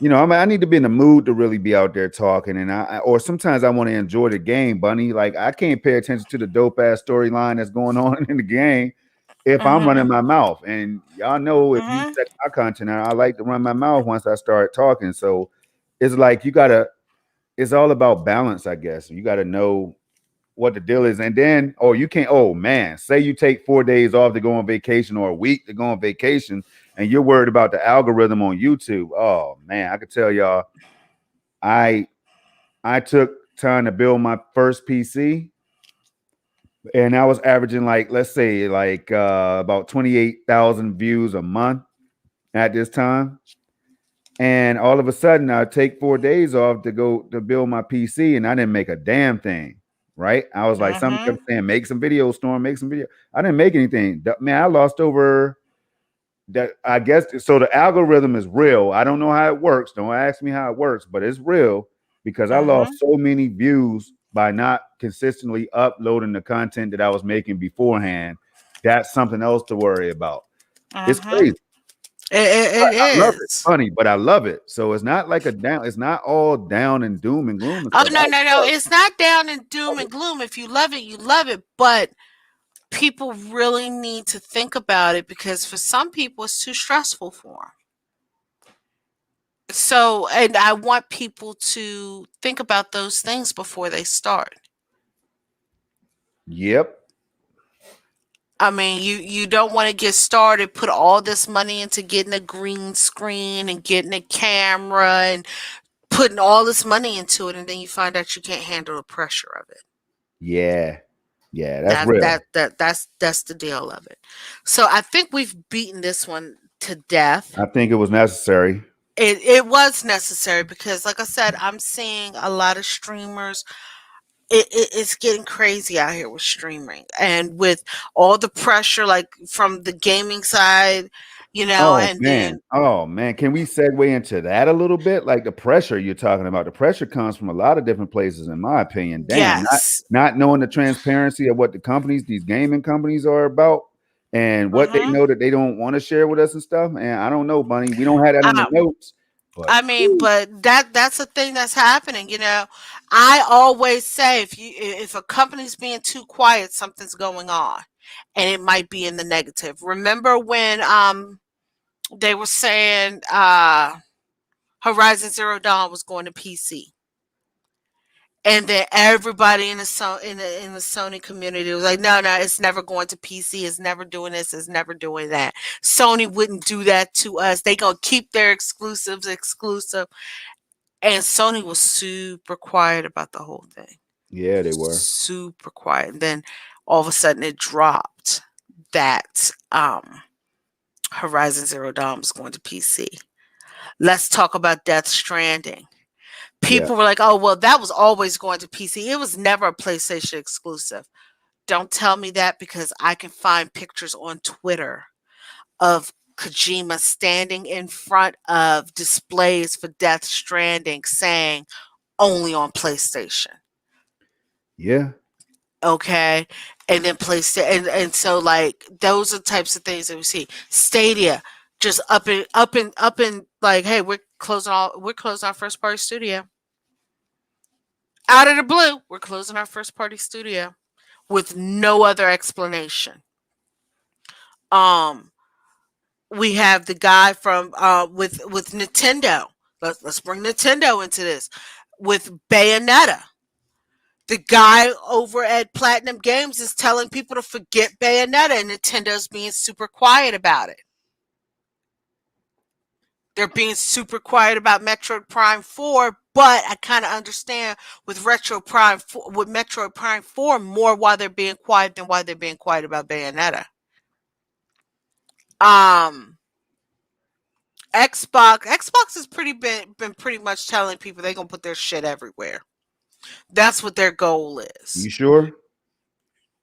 I need to be in the mood to really be out there talking, and or sometimes I want to enjoy the game, Bunny. Like I can't pay attention to the dope ass storyline that's going on in the game if I'm running Mhm. my mouth. And y'all know if you Mhm. check my content out, I like to run my mouth once I start talking. So it's like you gotta. It's all about balance, I guess. You got to know what the deal is. And then, oh, you can't, oh man, say you take 4 days off to go on vacation or a week to go on vacation and you're worried about the algorithm on YouTube. Oh man, I could tell y'all, I I took time to build my first PC and I was averaging like, let's say like about 28,000 views a month at this time. And all of a sudden, I take 4 days off to go to build my PC, and I didn't make a damn thing. Right? I was like, something kept Mhm. saying, "Make some videos, Storm. Make some video." I didn't make anything. Man, I lost over that. I guess so. The algorithm is real. I don't know how it works. Don't ask me how it works, but it's real because I lost Mhm. so many views by not consistently uploading the content that I was making beforehand. That's something else to worry about. It's Mhm. crazy. It I love it. It's is. funny, but I love it. So it's not like a down. It's not all down and doom and gloom and Oh stuff. no, I no, no. love It's not down in doom it. and gloom. If you love it, you love it. But people really need to think about it because for some people it's too stressful for them. So, and I want people to think about those things before they start. Yep. I mean, you don't want to get started, put all this money into getting a green screen and getting a camera and putting all this money into it, and then you find out you can't handle the pressure of it. Yeah. Yeah. That's That real. that that that's the deal of it. So I think we've beaten this one to death. I think it was necessary. It was necessary because, like I said, I'm seeing a lot of streamers. It's getting crazy out here with streaming and with all the pressure, like from the gaming side, and then Oh man. Can we segue into that a little bit? Like the pressure you're talking about. The pressure comes from a lot of different places, in my opinion. Damn, yes, not knowing the transparency of what the companies, these gaming companies are about and what they hmm know that they don't want to share with us and stuff. And I don't know, Bunny. We don't have that on the notes, but I mean, but that's a thing that's happening. I always say if a company's being too quiet, something's going on, and it might be in the negative. Remember when they were saying Horizon Zero Dawn was going to PC, and then everybody in the Sony community was like, no, no, it's never going to PC. It's never doing this. It's never doing that. Sony wouldn't do that to us. They gonna keep their exclusives exclusive. And Sony was super quiet about the whole thing. Yeah, they were. Super quiet. And then all of a sudden it dropped that Horizon Zero Dawn was going to PC. Let's talk about Death Stranding. Yeah. People were like, oh, well, that was always going to PC. It was never a PlayStation exclusive. Don't tell me that, because I can find pictures on Twitter of Kojima standing in front of displays for Death Stranding saying only on PlayStation. Yeah. Okay. And then PlayStation, and so like those are types of things that we see. Stadia just up and like, hey, we're closing our first party studio. Out of the blue, we're closing our first party studio with no other explanation. Um, we have the guy from with Nintendo. Let's bring Nintendo into this with Bayonetta. The guy over at Platinum Games is telling people to forget Bayonetta, and Nintendo's being super quiet about it. They're being super quiet about Metroid Prime 4, but I kind of understand with Metroid Prime 4 more why they're being quiet than why they're being quiet about Bayonetta. Um Xbox has been pretty much telling people they're gonna put their shit everywhere. That's what their goal is. You sure?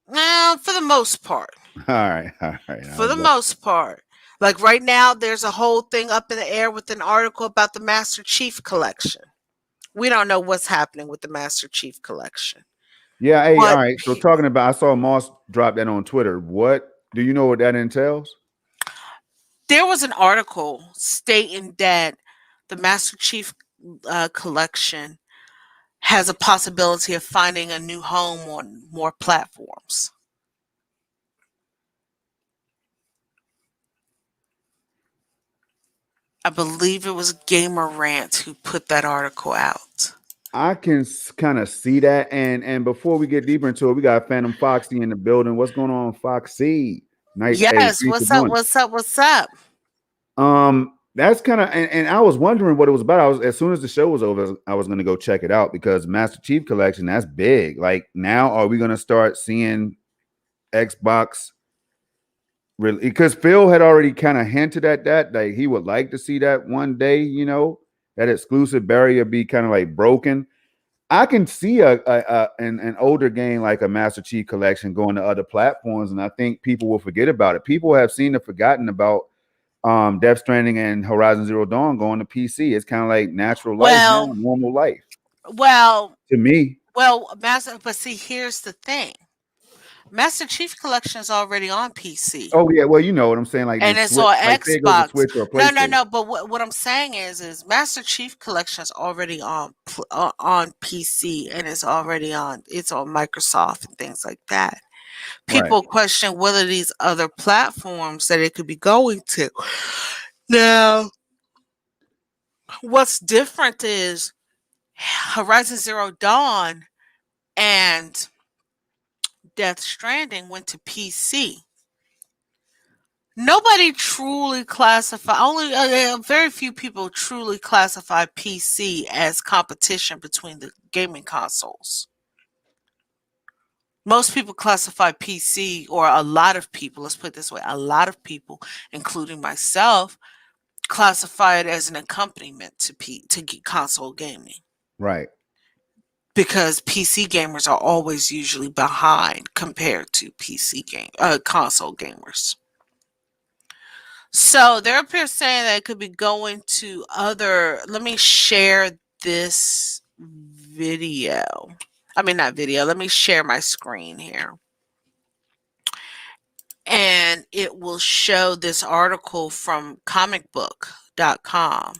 Well, for the most part. All right. All right. I For was the about most part. Like right now, there's a whole thing up in the air with an article about the Master Chief Collection. We don't know what's happening with the Master Chief Collection. Yeah, hey, all But right. So talking about, I saw Moss drop that on Twitter. What do you know what that entails? there was an article stating that the Master Chief Collection has a possibility of finding a new home on more platforms. I believe it was Gamer Rant who put that article out. I can kind of see that. And before we get deeper into it, we got Phantom Foxy in the building. What's going on, Foxy? Night, hey, Yes, peace for what's up? joining. What's up? What's up? That's kind of, and I was wondering what it was about. I was, as soon as the show was over, I was going to go check it out because Master Chief Collection, that's big. Like now, are we going to start seeing Xbox? Really, because Phil had already kind of hinted at that, like he would like to see that one day, that exclusive barrier be kind of like broken. I can see an older game like a Master Chief Collection going to other platforms, and I think people will forget about it. People have seen and forgotten about Death Stranding and Horizon Zero Dawn going to PC. It's kind of like natural life now, Well, normal life well, to me. Master. But see, here's the thing: Master Chief Collection is already on PC. Oh yeah, well you know what I'm saying, like the And it's Switch, on like say it goes to Xbox. Switch or a No, no, PlayStation, no. But what I'm saying is Master Chief Collection is already on PC, and it's on Microsoft and things like that. right? People question whether these other platforms that it could be going to. Now, what's different is Horizon Zero Dawn and Death Stranding went to PC. Nobody truly classify only very few people truly classify PC as competition between the gaming consoles. Most people classify PC, or a lot of people, let's put it this way, a lot of people, including myself, classify it as an accompaniment to console gaming, Right. because PC gamers are always usually behind compared to console gamers. So they're up here saying that it could be going to other. Let me share this video. I mean, not video. Let me share my screen here. And it will show this article from comicbook.com.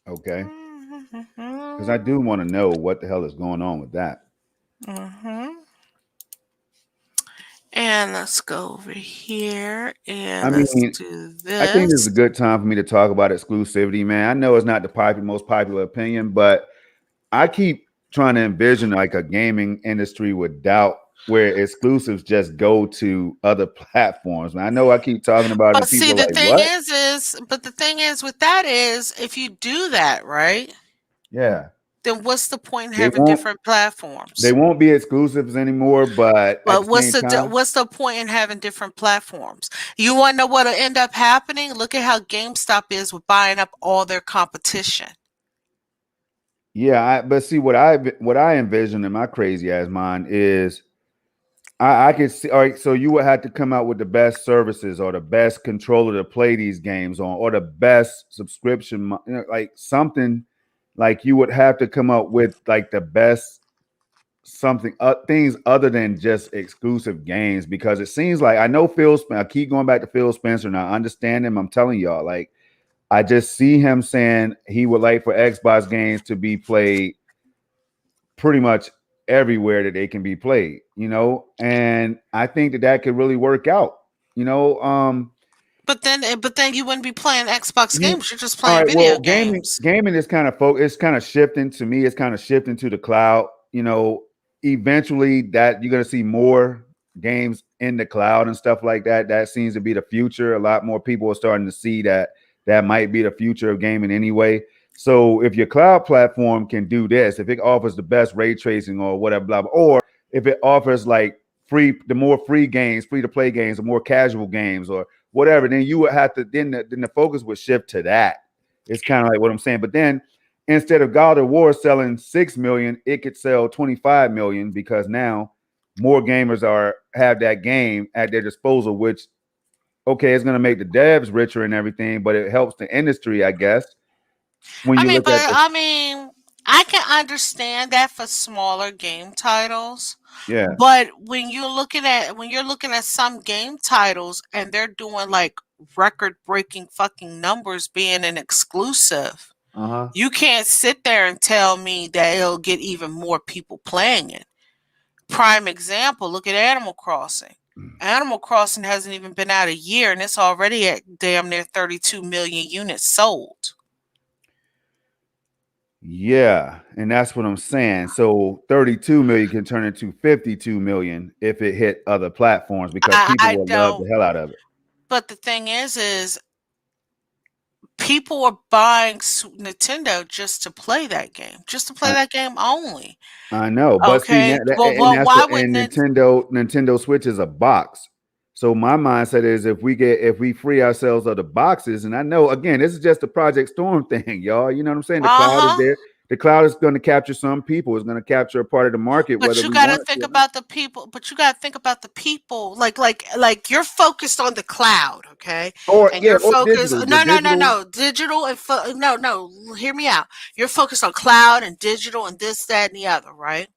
Okay. Because I Mm-hmm. do want to know what the hell is going on with that. Mm-hmm. And let's go over here I and let's mean, do I think this is this. a good time for me to talk about exclusivity, man. I know it's not the most popular opinion, but I keep trying to envision like a gaming industry without where exclusives just go to other platforms. Man, I know I keep talking about it But and see, people are the like, thing what? is with that is, if you do that, right? Yeah. Then what's the point in They having won't different they platforms? won't be exclusives anymore, but at But the same time, what's the point in having different platforms? You want to know what'll end up happening? Look at how GameStop is with buying up all their competition. yeah, but see what I envision in my crazy ass mind is I could see. All right, so you would have to come out with the best services or the best controller to play these games on, or the best subscription, like something like you would have to come up with like the best something things other than just exclusive games because it seems like I know Phil Spencer. I keep going back to Phil Spencer and I understand him. I'm telling y'all, like I just see him saying he would like for Xbox games to be played pretty much everywhere that they can be played, and I think that that could really work out, you know. But then you wouldn't be playing Xbox You games. You're just all playing right? Well, video gaming games. gaming is kind of it's kind of shifting to me. It's kind of shifting to the cloud. Eventually that you're gonna see more games in the cloud and stuff like that. That seems to be the future. A lot more people are starting to see that that might be the future of gaming anyway. So if your cloud platform can do this, if it offers the best ray tracing or whatever, blah, blah, or if it offers like the more free games, free to play games, the more casual games, or whatever, then you would have to then the focus would shift to that. It's kind of like what I'm saying. But then instead of God of War selling 6 million, it could sell 25 million because now more gamers have that game at their disposal, which okay, it's going to make the devs richer and everything, but it helps the industry, I guess. When I you mean, look but at the I mean, I can understand that for smaller game titles. yeah, But when you're looking at some game titles and they're doing like record breaking fucking numbers being an exclusive, uh-huh. you can't sit there and tell me that it'll get even more people playing it. Prime example, look at Animal Crossing. Animal Crossing hasn't even been out a year and it's already at damn near 32 million units sold. Yeah, and that's what I'm saying. So 32 million can turn into 52 million if it hit other platforms because people I will love the don't. hell out of it. But the thing is people are buying Nintendo just to play that game, just to play I, that game only. I know, but see, Okay, well, and well, that's why and wouldn't it? Nintendo Switch is a box. So my mindset is if we free ourselves of the boxes, and I know again this is just a Project Storm thing, y'all. You know what I'm saying? The Uh cloud is huh. there. The cloud is going to capture some people. It's going to capture a part of the market, But whether you we got to want it think to or not. about the people. But you got to think about the people. Like you're focused on the cloud, okay? Or And yeah, you're or focused. digital. The No, no, no, digital, no. Digital and no, no. Hear me out. You're focused on cloud and digital and this, that, and the other, right?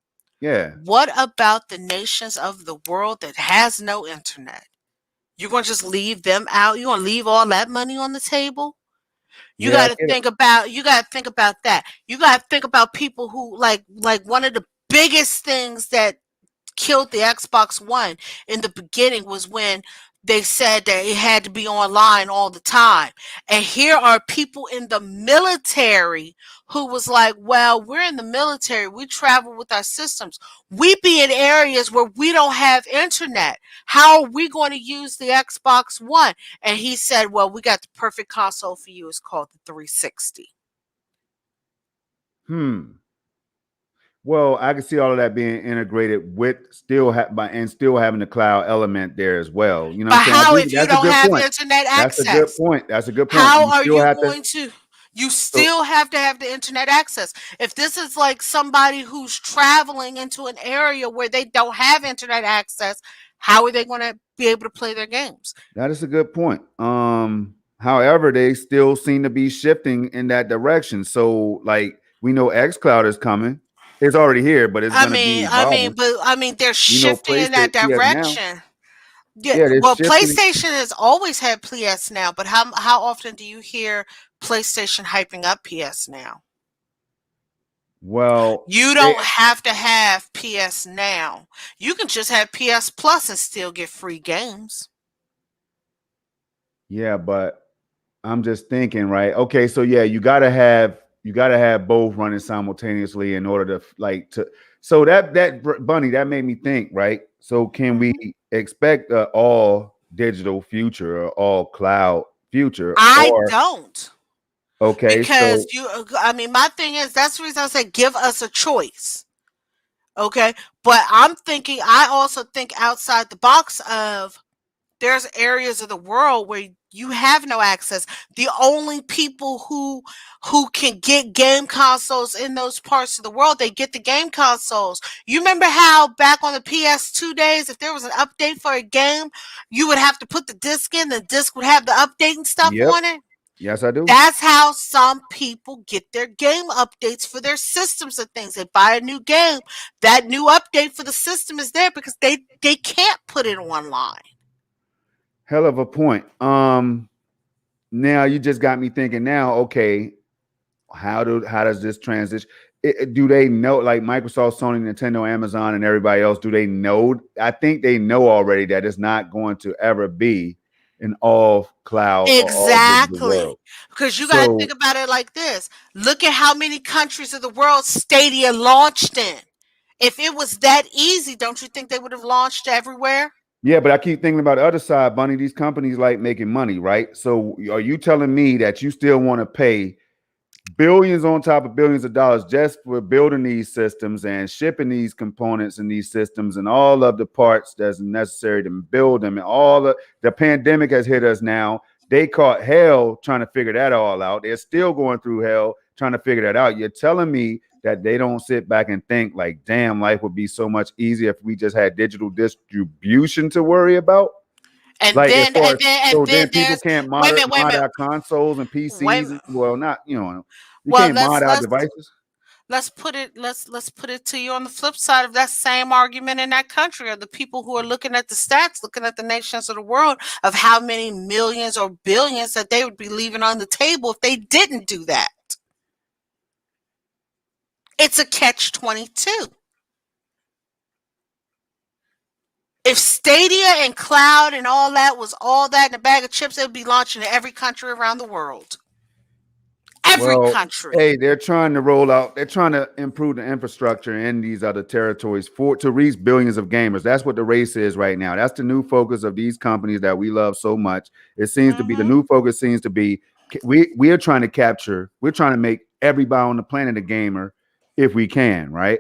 yeah. What about the nations of the world that has no internet? You're gonna just leave them out? You're gonna leave all that money on the table? You Yeah, I gotta get it. think about that. You gotta think about people who like one of the biggest things that killed the Xbox One in the beginning was when they said that it had to be online all the time. And here are people in the military who was like, well, we're in the military. We travel with our systems. We be in areas where we don't have internet. How are we going to use the Xbox One? And he said, well, we got the perfect console for you. It's called the 360. Hmm. Well, I can see all of that being integrated with and still having the cloud element there as well. You know what I'm But saying? how if you That's a don't good have point. internet That's a good access? point. That's a good point. How You are still you have to. going to you So still have to have the internet access. If this is like somebody who's traveling into an area where they don't have internet access, how are they going to be able to play their games? that is a good point. However, they still seem to be shifting in that direction. So, like we know, XCloud is coming. It's already here, but it's I going to be mean, I mean, evolving. but I mean, they're We know shifting in that PlayStation, PS now. direction. Yeah, Yeah, they're well, shifting. PlayStation has always had PS Now, but how often do you hear PlayStation hyping up PS Now? Well, You they don't have to have PS Now. You can just have PS Plus and still get free games. yeah, but I'm just thinking, right? Okay, so yeah, you gotta have both running simultaneously in order to like to. So Bunny that made me think, right? So can we Mhm. expect a all digital future or all cloud future, I or don't. Okay, because so I mean, my thing is that's the reason I say give us a choice. Okay, but I'm thinking. I also think outside the box of there's areas of the world where you have no access. The only people who can get game consoles in those parts of the world, they get the game consoles. You remember how back on the PS2 days, if there was an update for a game, you would have to put the disc in, the disc would have the update and stuff yep, on it? yes, I do. That's how some people get their game updates for their systems and things. They buy a new game. That new update for the system is there because they can't put it online. Hell of a point. Now you just got me thinking. Now, okay, how does this transition? Do they know, like Microsoft, Sony, Nintendo, Amazon, and everybody else? Do they know? I think they know already that it's not going to ever be an all cloud or all digital Exactly. world. Because you got to So think about it like this. Look at how many countries of the world Stadia launched in. If it was that easy, don't you think they would have launched everywhere? yeah, but I keep thinking about the other side, Bunny. These companies like making money, right? So are you telling me that you still want to pay billions on top of billions of dollars just for building these systems and shipping these components and these systems and all of the parts that's necessary to build them? And all the pandemic has hit us now. They caught hell trying to figure that all out. They're still going through hell trying to figure that out. You're telling me that they don't sit back and think like, damn, life would be so much easier if we just had digital distribution to worry about? And Like as then far and as, then and so then then people there's can't wait a minute, wait a mod minute. our consoles and Wait a PCs. minute. Well, not you Well, can't mod our devices. let's put it to you on the flip side of that same argument in that country of the people who are looking at the stats, looking at the nations of the world of how many millions or billions that they would be leaving on the table if they didn't do that. It's a catch 22. If Stadia and cloud and all that was all that in a bag of chips, it would be launching in every country around the world. Every Well, country. hey, they're trying to roll out. They're trying to improve the infrastructure in these other territories for to reach billions of gamers. That's what the race is right now. That's the new focus of these companies that we love so much. It seems to be the Mm-hmm. new focus. Seems to be we are trying to capture. We're trying to make everybody on the planet a gamer if we can, right?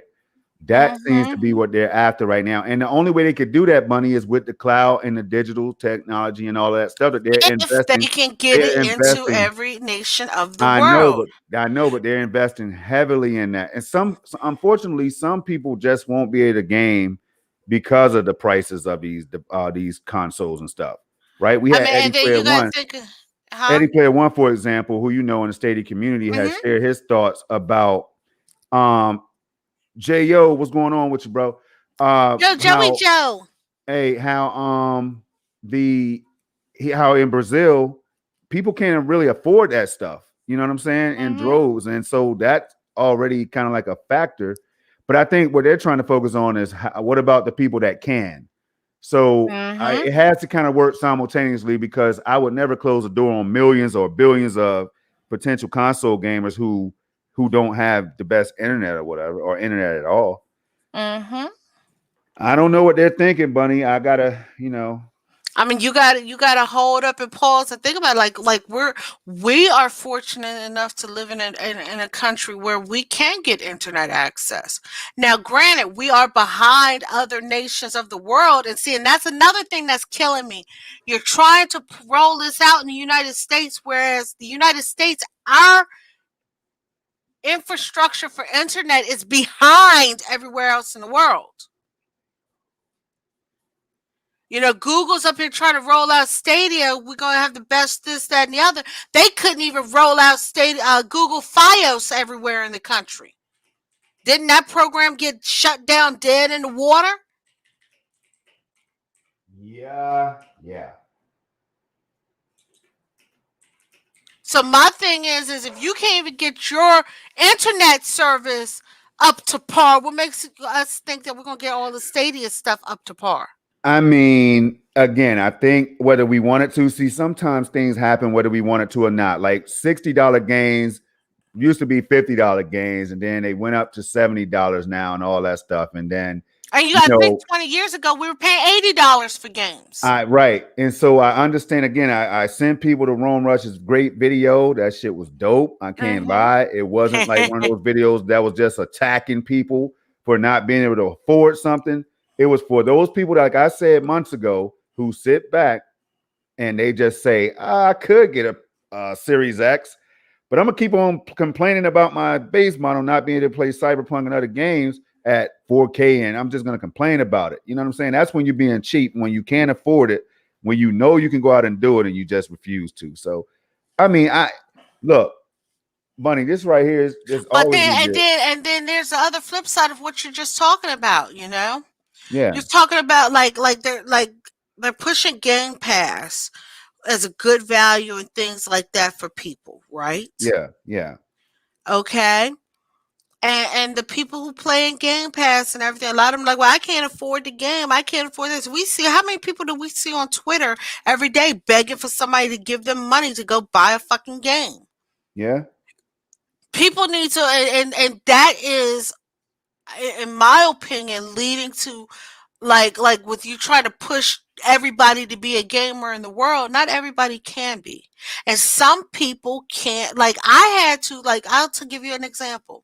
That seems to Mm-hmm. be what they're after right now. And the only way they could do that, money, is with the cloud and the digital technology and all of that stuff that they're If they investing. can get They're it into investing. every nation of the I know, world. but they're investing heavily in that. And unfortunately, some people just won't be able to game because of the prices of these consoles and stuff. Right? We I had mean, and then you got to think, huh? Eddie Player One, for example, who you know in the Stadia community, has Mm-hmm. shared his thoughts about um Yo, what's going on with you, bro? Yo, Joey How Joe. hey, how the how in Brazil people can't really afford that stuff. You know what I'm saying? In Mm-hmm. droves, and so that's already kind of like a factor. But I think what they're trying to focus on is what about the people that can? So Mm-hmm. it has to kind of work simultaneously, because I would never close the door on millions or billions of potential console gamers who don't have the best internet or whatever, or internet at all. Mm-hmm. I don't know what they're thinking, Bunny. I gotta, I mean, you got to hold up and pause and think about it. Like we are fortunate enough to live in a country where we can get internet access. Now, granted, we are behind other nations of the world, and see, and that's another thing that's killing me. You're trying to roll this out in the United States, whereas the United States, our infrastructure for internet is behind everywhere else in the world. You know, Google's up here trying to roll out Stadia. We're gonna have the best this, that, and the other. They couldn't even roll out Google FiOS everywhere in the country. Didn't that program get shut down dead in the water? yeah, yeah. So my thing is if you can't even get your internet service up to par, what makes us think that we're gonna get all the Stadia stuff up to par? I mean, again, I think whether we want it to, see, sometimes things happen whether we want it to or not. Like $60 gains used to be $50 gains, and then they went up to $70 now and all that stuff. And then And you You got to think know, 20 years ago, we were paying $80 for games. I right. And so I understand again, I sent people to Rome Rush's great video. That shit was dope. I can't Mm-hmm. lie. It wasn't like one of those videos that was just attacking people for not being able to afford something. It was for those people that, like I said months ago, who sit back and they just say, I could get a Series X, but I'm gonna keep on complaining about my base model not being able to play Cyberpunk and other games at 4K, and I'm just gonna complain about it. You know what I'm saying? That's when you're being cheap, when you can't afford it, when you know you can go out and do it, and you just refuse to. So, I mean, I look, Bunny, this right here is this But always then been and good. then and then there's the other flip side of what you're just talking about, you know? Yeah, You're talking about they're pushing Game Pass as a good value and things like that for people, right? yeah, yeah, Okay. And the people who play in Game Pass and everything, a lot of them like, well, I can't afford the game. I can't afford this. We see how many people do we see on Twitter every day begging for somebody to give them money to go buy a fucking game? yeah. People need to, and that is, in my opinion, leading to like with you trying to push everybody to be a gamer in the world. Not everybody can be, and some people can't. Like I had to. Like I'll to give you an example.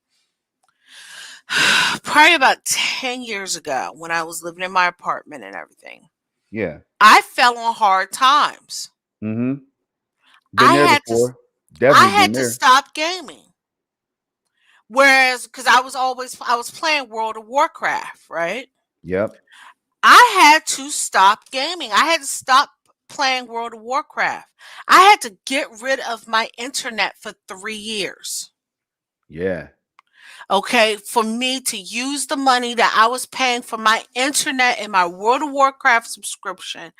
Probably about 10 years ago when I was living in my apartment and everything, Yeah. I fell on hard times. Mm-hmm. Been I there had to before. I Definitely been had to there. stop gaming. Whereas cuz I was playing World of Warcraft, right? Yep. I had to stop gaming. I had to stop playing World of Warcraft. I had to get rid of my internet for 3 years. Yeah. Okay, for me to use the money that I was paying for my internet and my World of Warcraft subscription,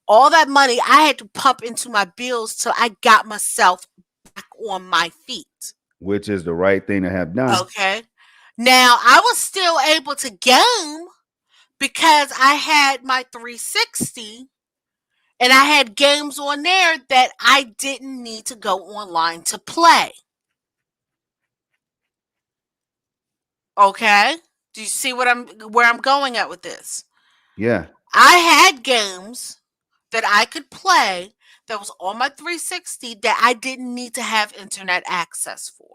all that money I had to pump into my bills till I got myself back on my feet. Which is the right thing to have done. Okay. Now I was still able to game because I had my 360 and I had games on there that I didn't need to go online to play. Okay? Do you see what I'm where I'm going at with this? Yeah. I had games that I could play that was on my 360 that I didn't need to have internet access for.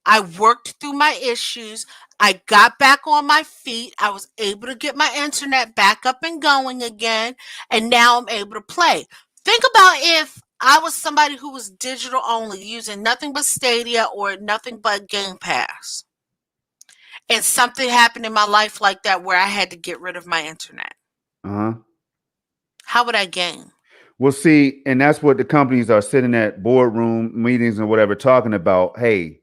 I worked through my issues. I got back on my feet. I was able to get my internet back up and going again. And now I'm able to play. Think about if I was somebody who was digital only, using nothing but Stadia or nothing but Game Pass. And something happened in my life like that where I had to get rid of my internet. Uh-huh. How would I game? Well, see, and that's what the companies are sitting at boardroom meetings and whatever talking about. Hey,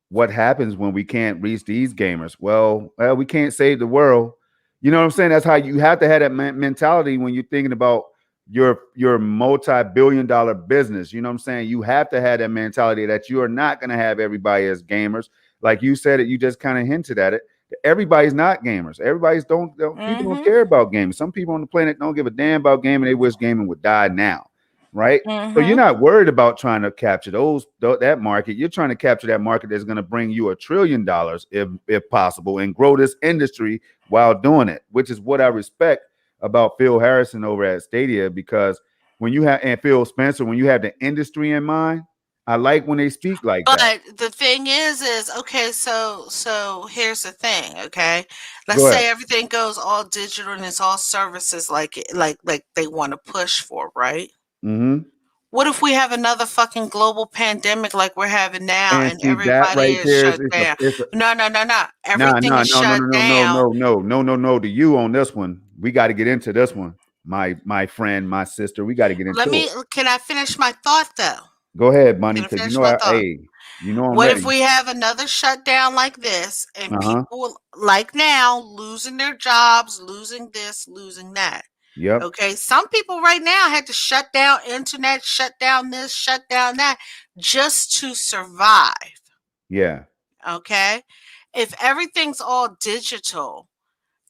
what happens when we can't reach these gamers? Well, we can't save the world. You know what I'm saying? That's how you have to have that mentality when you're thinking about your multi-billion-dollar business. You know what I'm saying? You have to have that mentality that you are not going to have everybody as gamers. Like you said it, you just kind of hinted at it. Everybody's not gamers. Everybody's don't people don't Mm-hmm. care about gaming. Some people on the planet don't give a damn about gaming. They wish gaming would die now, right? So you're Mm-hmm. not worried about trying to capture that market. You're trying to capture that market that's going to bring you $1 trillion if possible and grow this industry while doing it, which is what I respect about Phil Harrison over at Stadia, because when you have and Phil Spencer, when you have the industry in mind, I like when they speak like that. But the thing is okay, so here's the thing, okay? Let's Go ahead. say everything goes all digital and it's all services like they want to push for, right? Mm-hmm. What if we have another fucking global pandemic like we're having now And and see that everybody right is there is shut down? it's a No, no, no, no. nah, Everything nah, is no, no, shut no, no, no, down. no, no, no, no, no to you on this one. We got to get into this one. My friend, my sister, we got to get into it. Can I finish my thought though? Go ahead, Bunny, Can I because finish my thought? hey, you know I'm What if ready. we have another shutdown like this and Uh-huh. people like now losing their jobs, losing this, losing that? Yep. Okay. Some people right now had to shut down internet, shut down this, shut down that just to survive. Yeah. Okay. If everything's all digital,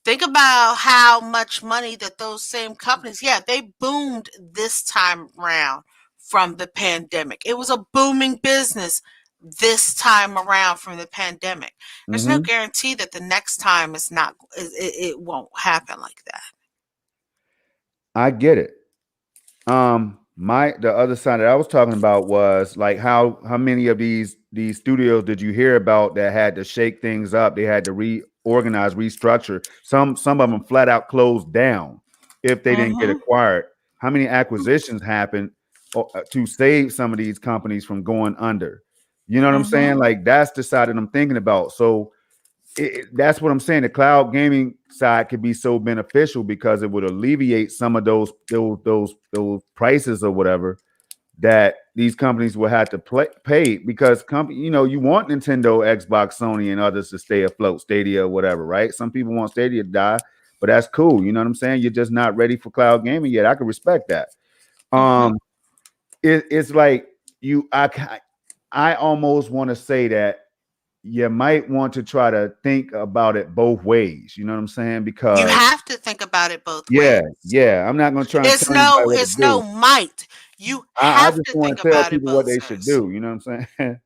think about how much money that those same companies, yeah, they boomed this time around from the pandemic. It was a booming business this time around from the pandemic. There's no Hmm. guarantee that the next time is not it won't happen like that. I get it. My the other side that I was talking about was like how many of these studios did you hear about that had to shake things up? They had to reorganize, restructure. Some of them flat out closed down if they didn't get Mhm. acquired. How many acquisitions happened to save some of these companies from going under? You know what I'm Mhm. saying? Like that's the side that I'm thinking about. So that's what I'm saying. The cloud gaming side could be so beneficial because it would alleviate some of those prices or whatever that these companies will have to pay because you want Nintendo, Xbox, Sony, and others to stay afloat, Stadia, or whatever, right? Some people want Stadia to die, but that's cool. You know what I'm saying? You're just not ready for cloud gaming yet. I can respect that. Mhm. Um, it's like I almost want to say that you might want to try to think about it both ways. You know what I'm saying? You Because have to think about it both yeah, ways. yeah, I'm not going to try and tell anybody what to It's no do. might. You I have just to want think to tell about it people what both they should ways. do. You know what I'm saying?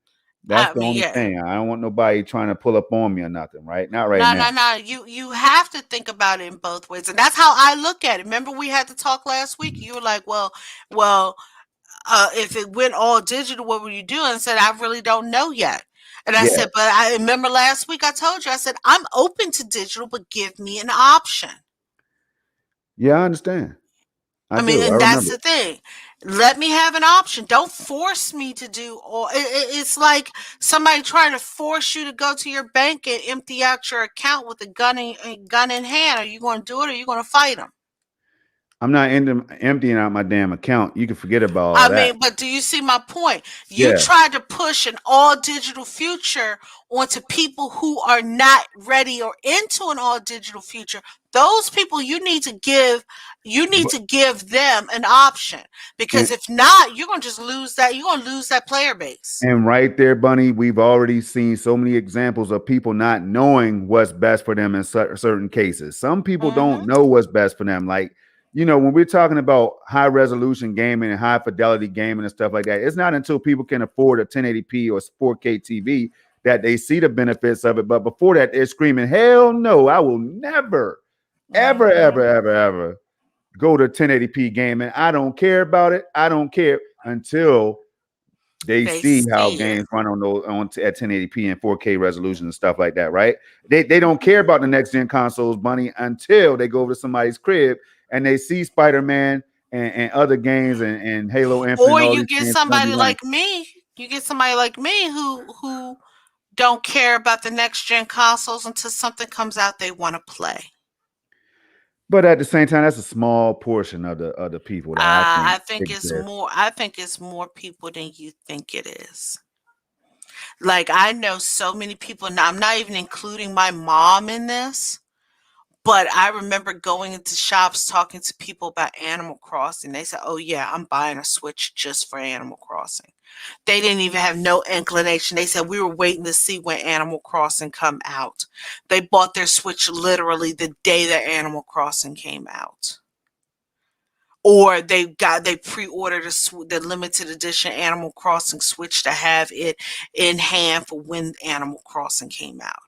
That's I the mean, only yeah. thing. I don't want nobody trying to pull up on me or nothing. Right? Not right No, now. no, no. You have to think about it in both ways, and that's how I look at it. Remember, we had to talk last week. You were like, well, if it went all digital, what would you do? And I said, I really don't know yet. And I Yeah, said, but I remember last week I told you, I said, I'm open to digital, but give me an option. yeah, I understand. I I mean, do. I and that's remember. the thing. Let me have an option. Don't force me to do all. It's like somebody trying to force you to go to your bank and empty out your account with a gun in hand. Are you going to do it, or are you going to fight them? I'm not emptying out my damn account. You can forget about all I that. mean, but do you see my point? You Yeah, tried to push an all digital future onto people who are not ready or into an all digital future. Those people you need but to give them an option, and because if not, you're going to just lose that you're going to lose that player base. And right there, Bunny, we've already seen so many examples of people not knowing what's best for them in certain cases. Some people don't Mhm. know what's best for them. Like, when we're talking about high resolution gaming and high fidelity gaming and stuff like that, it's not until people can afford a 1080p or 4K TV that they see the benefits of it. But before that, they're screaming, hell no, I will never, ever, ever, Mhm. ever, ever go to 1080p gaming. I don't care about it. I don't care until they They see how see it. games run at 1080p and 4K resolution and stuff like that, right? They don't care about the next gen consoles, Bunny, until they go over to somebody's crib and they see Spider-Man and other games and Halo Infinite Or and all you these get games gonna be somebody running. like me. You get somebody like me who don't care about the next gen consoles until something comes out they want to play. But at the same time, that's a small portion of the people that I think I think it's exist. more. I think it's more people than you think it is. Like, I know so many people. Now, I'm not even including my mom in this, but I remember going into shops talking to people about Animal Crossing. They said, "Oh yeah, I'm buying a Switch just for Animal Crossing." They didn't even have no inclination. They said, "We were waiting to see when Animal Crossing come out." They bought their Switch literally the day that Animal Crossing came out. Or they pre-ordered the limited edition Animal Crossing Switch to have it in hand for when Animal Crossing came out.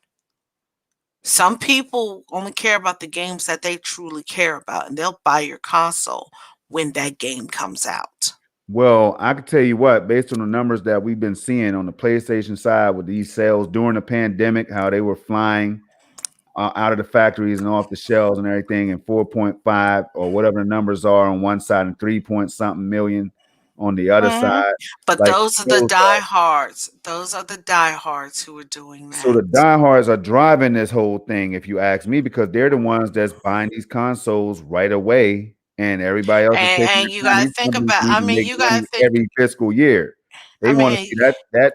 Some people only care about the games that they truly care about, and they'll buy your console when that game comes out. Well, I can tell you what, based on the numbers that we've been seeing on the PlayStation side with these sales during the pandemic, how they were flying out of the factories and off the shelves and everything, and 4.5 or whatever the numbers are on one side and 3 point something million on the other Mhm. side. But Like those are the those diehards. Those are the diehards who are doing so the that. diehards are driving this whole thing, if you ask me, because they're the ones that's buying these consoles right away, and everybody else is taking And you their time. gotta These think companies about. need I to mean, make you gotta money think. every fiscal year. I They want to see mean,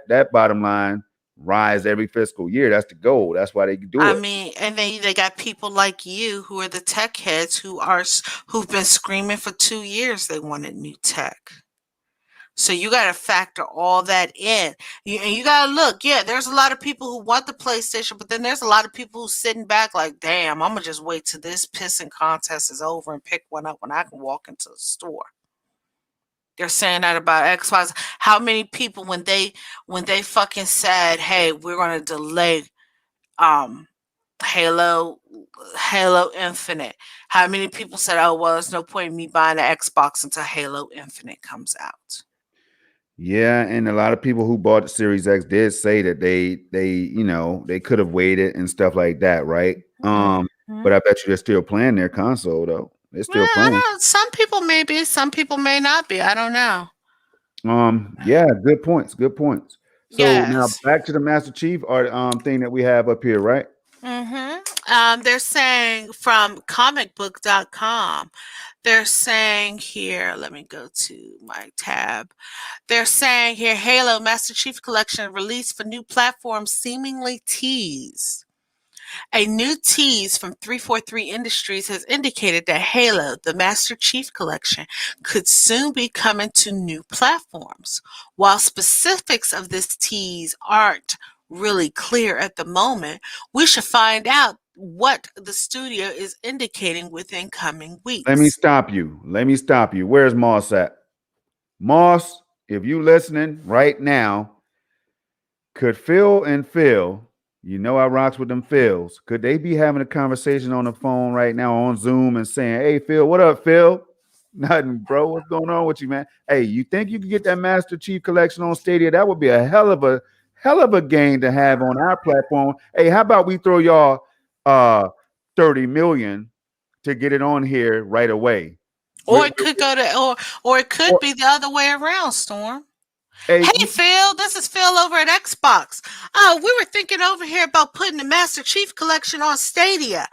that bottom line rise every fiscal year. That's the goal. That's why they do it. and then they got people like you who are the tech heads who've been screaming for 2 years they wanted new tech. So you got to factor all that in. And you got to look. Yeah, there's a lot of people who want the PlayStation, but then there's a lot of people who's sitting back like, damn, I'm gonna just wait till this pissing contest is over and pick one up when I can walk into the store. They're saying that about Xbox. How many people when they fucking said, "Hey, we're gonna delay um Halo Halo Infinite." How many people said, "Oh well, there's no point in me buying an Xbox until Halo Infinite comes out." Yeah, and a lot of people who bought the Series X did say that they could have waited and stuff like that, right? Mhm. But I bet you they're still playing their console though. They're Well, still I playing. don't. Some people may be. Some people may not be. I don't know. Yeah, good points, good points. So now Yes. back to the Master Chief art thing that we have up here, right? They're saying from comicbook.com, they're saying here, let me go to my tab. They're saying here, Halo Master Chief Collection released for new platforms seemingly teased. A new tease from 343 Industries has indicated that Halo, the Master Chief Collection, could soon be coming to new platforms. While specifics of this tease aren't really clear at the moment, we should find out what the studio is indicating within coming Let me weeks. stop you. Let me stop you. Where's Moss at? Moss, if you listening right now, could Phil, you know I rocks with them Phils, could they be having a conversation on the phone right now on Zoom and saying, "Hey Phil, what up, Phil?" Nothing, bro. What's going on with you, man? Hey, you think you could get that Master Chief collection on Stadia? That would be a hell of a game to have on our platform. Hey, how about we throw y'all 30 million to get it on here right away? Or it could go to or it could Or, be the other way around, Storm. hey, Hey Phil, this is Phil over at Xbox. We were thinking over here about putting the Master Chief Collection on Stadia.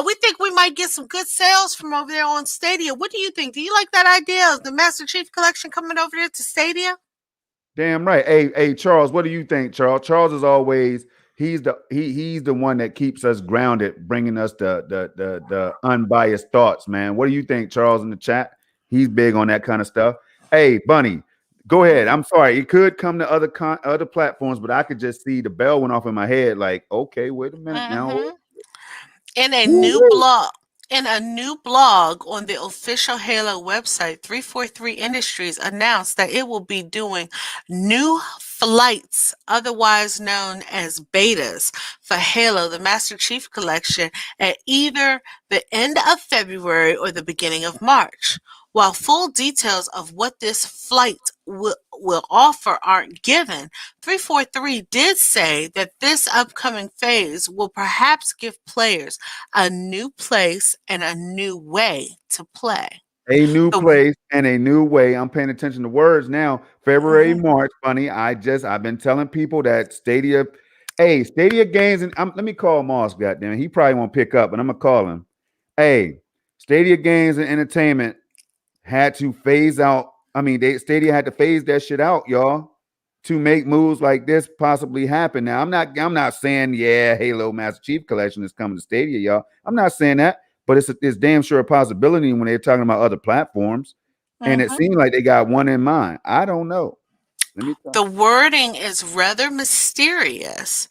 We think we might get some good sales from over there on Stadia. What do you think? Do you like that idea of the Master Chief Collection coming over there to Stadia? damn right. Hey, Charles, what do you think, Charles? Charles is always he's the one that keeps us grounded, bringing us the unbiased thoughts, man. What do you think, Charles, in the chat? He's big on that kind of stuff. Hey, Bunny, go ahead. I'm sorry. It could come to other platforms, but I could just see the bell went off in my head. Like, okay, wait a minute now. Mm-hmm. In a new Woo-wee. blog in a new blog on the official Halo website, 343 Industries announced that it will be doing new flights, otherwise known as betas, for Halo the Master Chief Collection at either the end of February or the beginning of March. While full details of what this flight will offer aren't given, 343 did say that this upcoming phase will perhaps give players a new place and a new way to play. A new The place and a new way. I'm paying attention to words now. February, Mhm. March, Bunny. I've been telling people that Stadia, hey, Stadia games, and let me call Moss. Goddamn, he probably won't pick up, but I'm gonna call him. Hey, Stadia games and entertainment had to phase out. I mean, Stadia had to phase that shit out, y'all, to make moves like this possibly happen. Now, I'm not saying yeah, Halo Master Chief Collection is coming to Stadia, y'all. I'm not saying that, but it's damn sure a possibility when they're talking about other platforms, and it Mhm. seems like they got one in mind. I don't know. Let me talk. The wording is rather mysterious,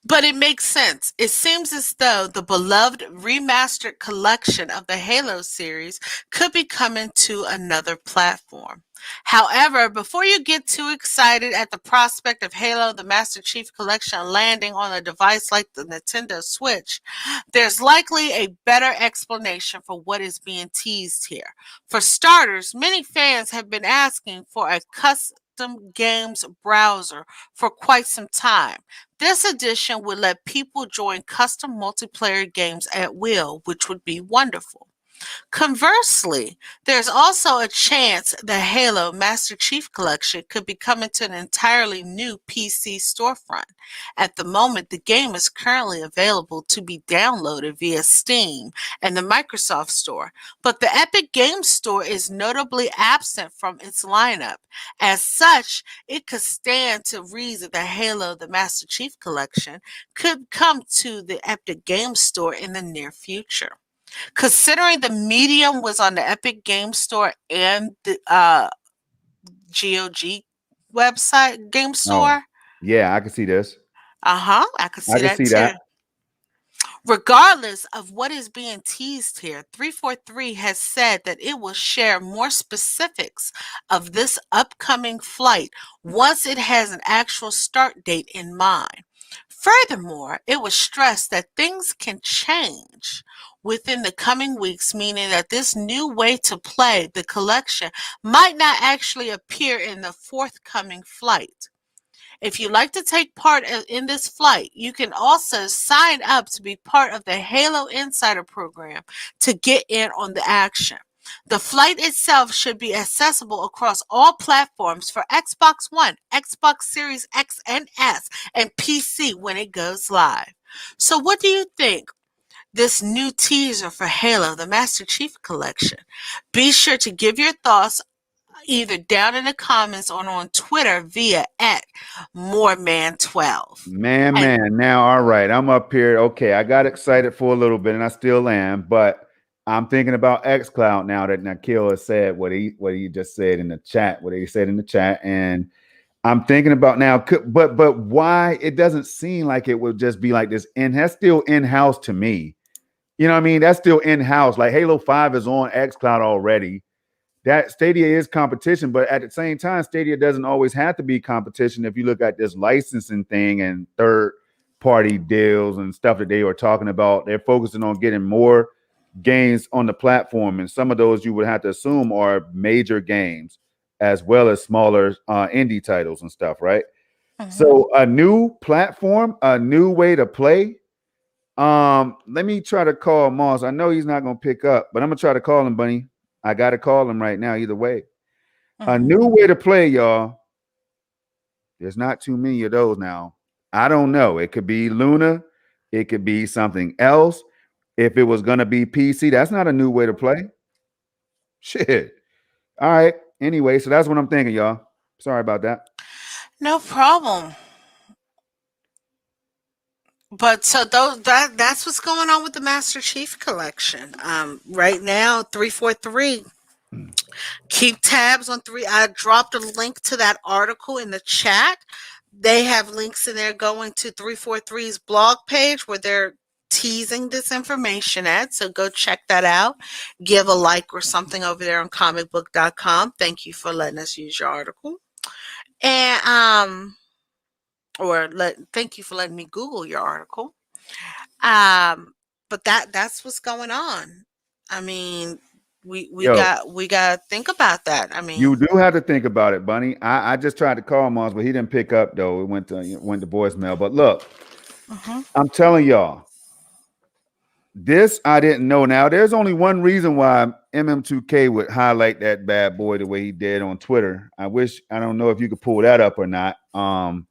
but it makes sense. It seems as though the beloved remastered collection of the Halo series could be coming to another platform. However, before you get too excited at the prospect of Halo the Master Chief Collection landing on a device like the Nintendo Switch, there's likely a better explanation for what is being teased here. For starters, many fans have been asking for a custom games browser for quite some time. This edition would let people join custom multiplayer games at will, which would be wonderful. Conversely, there's also a chance the Halo Master Chief Collection could be coming to an entirely new PC storefront. At the moment, the game is currently available to be downloaded via Steam and the Microsoft Store, but the Epic Games Store is notably absent from its lineup. As such, it could stand to reason that Halo the Master Chief Collection could come to the Epic Games Store in the near future. Considering the medium was on the Epic Game Store and the GOG website game Oh, store, yeah, I can see this. I could I see can that see too. that. Regardless of what is being teased here, 343 has said that it will share more specifics of this upcoming flight once it has an actual start date in mind. Furthermore, it was stressed that things can change within the coming weeks, meaning that this new way to play the collection might not actually appear in the forthcoming flight. If you'd like to take part in this flight, you can also sign up to be part of the Halo Insider program to get in on the action. The flight itself should be accessible across all platforms for Xbox One, Xbox Series X and S, and PC when it goes live. So, what do you think? This new teaser for Halo, the Master Chief Collection. Be sure to give your thoughts either down in the comments or on Twitter via at moreman12. And Man. Now, all right, I'm up here. Okay, I got excited for a little bit, and I still am, but I'm thinking about XCloud now that Nikhil has said what he just said in the chat, what he said in the chat, and I'm thinking about now. But why it doesn't seem like it would just be like this? And that's still in house to me. You know what I mean? That's still in house. Like Halo 5 is on XCloud already. That Stadia is competition, but at the same time, Stadia doesn't always have to be competition. If you look at this licensing thing and third party deals and stuff that they are talking about, they're focusing on getting more games on the platform. And some of those you would have to assume are major games as well as smaller indie titles and stuff, right? mhm. So a new platform, a new way to play. Let me try to call Moss. I know he's not gonna pick up, but I'm gonna try to call him, Bunny. I gotta call him right now, either way. A Mhm. new way to play, y'all. There's not too many of those now. I don't know. It could be Luna, it could be something else. If it was gonna be PC, that's not a new way to play. Shit. All right. Anyway, so that's what I'm thinking, y'all. Sorry about that. No problem. But so that's what's going on with the Master Chief Collection. Right now, 343. Keep tabs on three. I dropped a link to that article in the chat. They have links in there going to 343's blog page where they're teasing this information at. So go check that out. Give a like or something over there on comicbook.com. Thank you for letting us use your article. And thank you for letting me Google your article. Um, but that's what's going on. I mean, Yo, we got to think about that. I you mean, do have to think about it, Bunny. I just tried to call Moss, but he didn't pick up though. It went to voicemail. But look, mhm. I'm telling y'all, this I didn't know. Now, there's only one reason why MM2K would highlight that bad boy the way he did on Twitter. I don't know if you could pull that up or not. Mhm.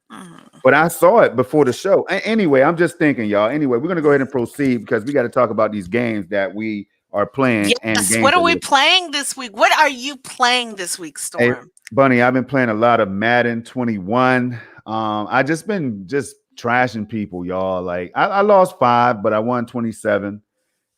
But I saw it before the show. Anyway, I'm just thinking, y'all. Anyway, we're gonna go ahead and proceed because we got to talk about these games that we are playing and Yes. games What are that we we. playing this week? What are you playing this week, Hey, Storm? Bunny, I've been playing a lot of Madden 21. I just been just trashing people, y'all. Like I lost 5, but I won 27.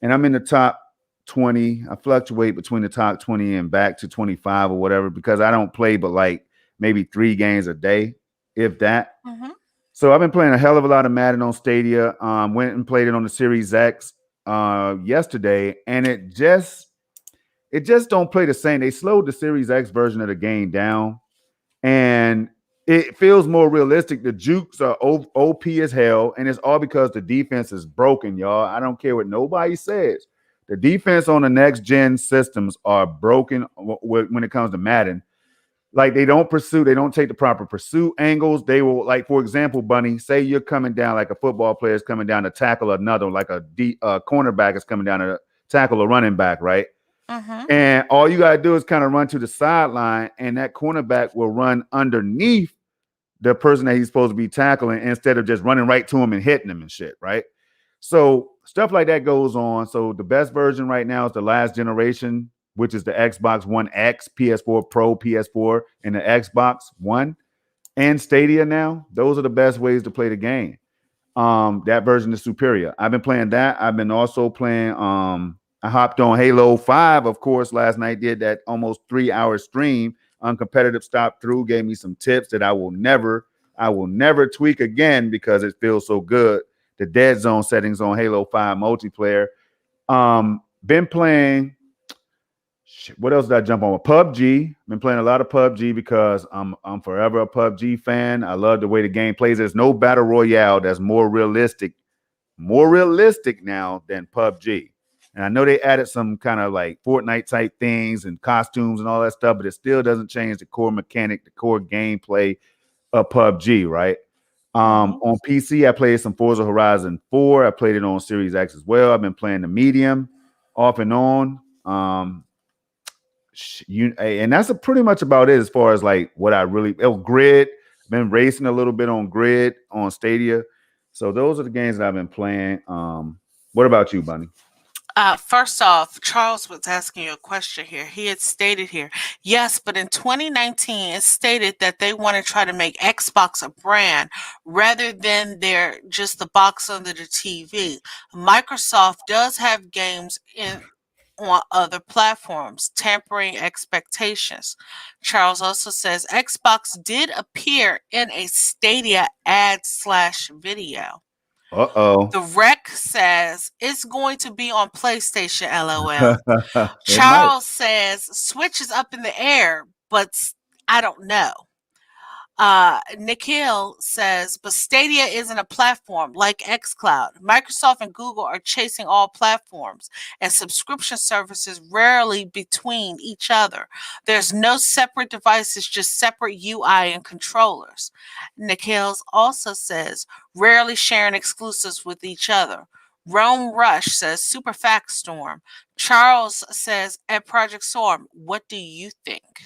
And I'm in the top 20. I fluctuate between the top 20 and back to 25 or whatever because I don't play but like maybe 3 games a day, if that. Mhm. So I've been playing a hell of a lot of Madden on Stadia. Went and played it on the Series X yesterday, and it just don't play the same. They slowed the Series X version of the game down, and it feels more realistic. The jukes are OP as hell, and it's all because the defense is broken, y'all. I don't care what nobody says. The defense on the next gen systems are broken when it comes to Madden. Like they don't take the proper pursuit angles. They will, like, for example, Bunny, say you're coming down like a football player is coming down to tackle another, like a cornerback is coming down to tackle a running back, right? Mhm. And all you got to do is kind of run to the sideline, and that cornerback will run underneath the person that he's supposed to be tackling instead of just running right to him and hitting him and shit, right? So stuff like that goes on. So the best version right now is the last generation, which is the Xbox One X, PS4 Pro, PS4, and the Xbox One and Stadia now. Those are the best ways to play the game. That version is superior. I've been playing that. I've been also playing I hopped on Halo 5, of course, last night, did that almost 3-hour stream on competitive stop through, gave me some tips that I will never tweak again because it feels so good the dead zone settings on Halo 5 multiplayer. Been playing. What else did I jump on? PUBG. Been playing a lot of PUBG because I'm forever a PUBG fan. I love the way the game plays. There's no battle royale that's more realistic now than PUBG. And I know they added some kind of like Fortnite type things and costumes and all that stuff, but it still doesn't change the core mechanic, the core gameplay of PUBG, right? Mhm. On PC, I played some Forza Horizon 4. I played it on Series X as well. I've been playing the medium off and on. And that's pretty much about it as far as like what I really Grid. Been racing a little bit on Grid on Stadia. So those are the games that I've been playing. What about you, Bunny? First off, Charles was asking you a question here. He had stated here, yes, but in 2019, it stated that they want to try to make Xbox a brand rather than their just the box under the TV. Microsoft does have games in on other platforms, tempering expectations. Charles also says Xbox did appear in a Stadia ad slash video. Uh-oh. The Rec says it's going to be on PlayStation, LOL. It might. Charles says Switch is up in the air, but I don't know. Nikhil says, but Stadia isn't a platform like xCloud. Microsoft and Google are chasing all platforms, and subscription services rarely between each other. There's no separate devices, just separate UI and controllers. Nikhil also says, rarely sharing exclusives with each other. Rome Rush says, Super Fact Storm. Charles says, at Project Storm, what do you think?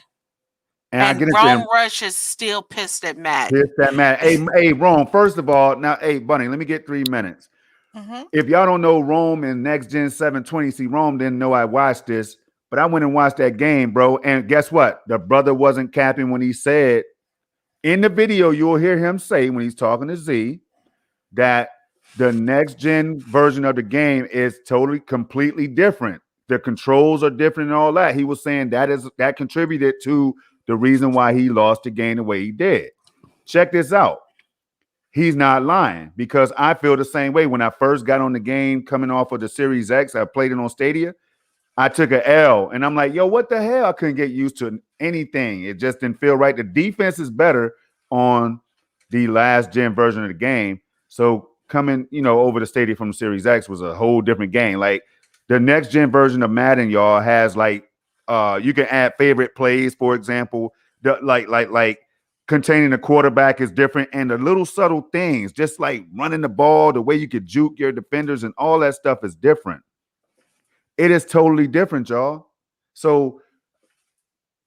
And I get And into Rome Rush is still pissed at this, Madden. that, man. Hey, Rome. First of all, now, hey, Bunny, let me get 3 minutes. Mhm. If y'all don't know Rome and Next Gen 720, see, Rome didn't know I watched this, but I went and watched that game, bro. And guess what? The brother wasn't capping when he said in the video, you'll hear him say when he's talking to Z that the next gen version of the game is totally completely different. The controls are different and all that. He was saying that contributed to the reason why he lost the game the way he did. Check this out. He's not lying because I feel the same way. When I first got on the game coming off of the Series X, I played it on Stadia. I took a L and I'm like, yo, what the hell? I couldn't get used to anything. It just didn't feel right. The defense is better on the last gen version of the game. So coming, over the Stadia from the Series X was a whole different game. Like the next gen version of Madden, y'all, has like you can add favorite plays, for example. Like containing the quarterback is different, and the little subtle things, just like running the ball, the way you could juke your defenders, and all that stuff is different. It is totally different, y'all. So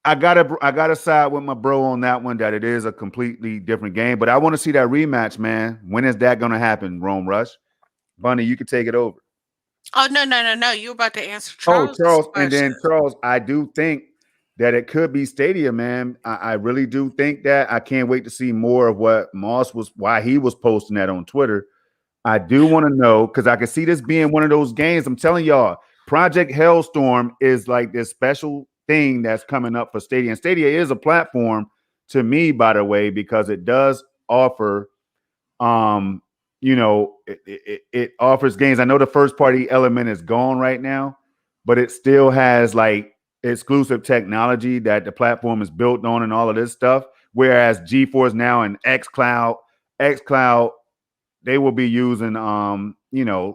I gotta side with my bro on that one that it is a completely different game. But I want to see that rematch, man. When is that gonna happen, Rome Rush? Bunny, you can take it over. Oh, no, no, no, no. You're about to answer Oh, Charles's Charles, and question. then Charles, I do think that it could be Stadia, man. I really do think that. I can't wait to see more of what why he was posting that on Twitter. I do want to know because I can see this being one of those games. I'm telling y'all, Project Hellstorm is like this special thing that's coming up for Stadia. And Stadia is a platform to me, by the way, because it does offer, um, it offers games. I know the first party element is gone right now, but it still has like exclusive technology that the platform is built on and all of this stuff. Whereas GeForce Now and xCloud, they will be using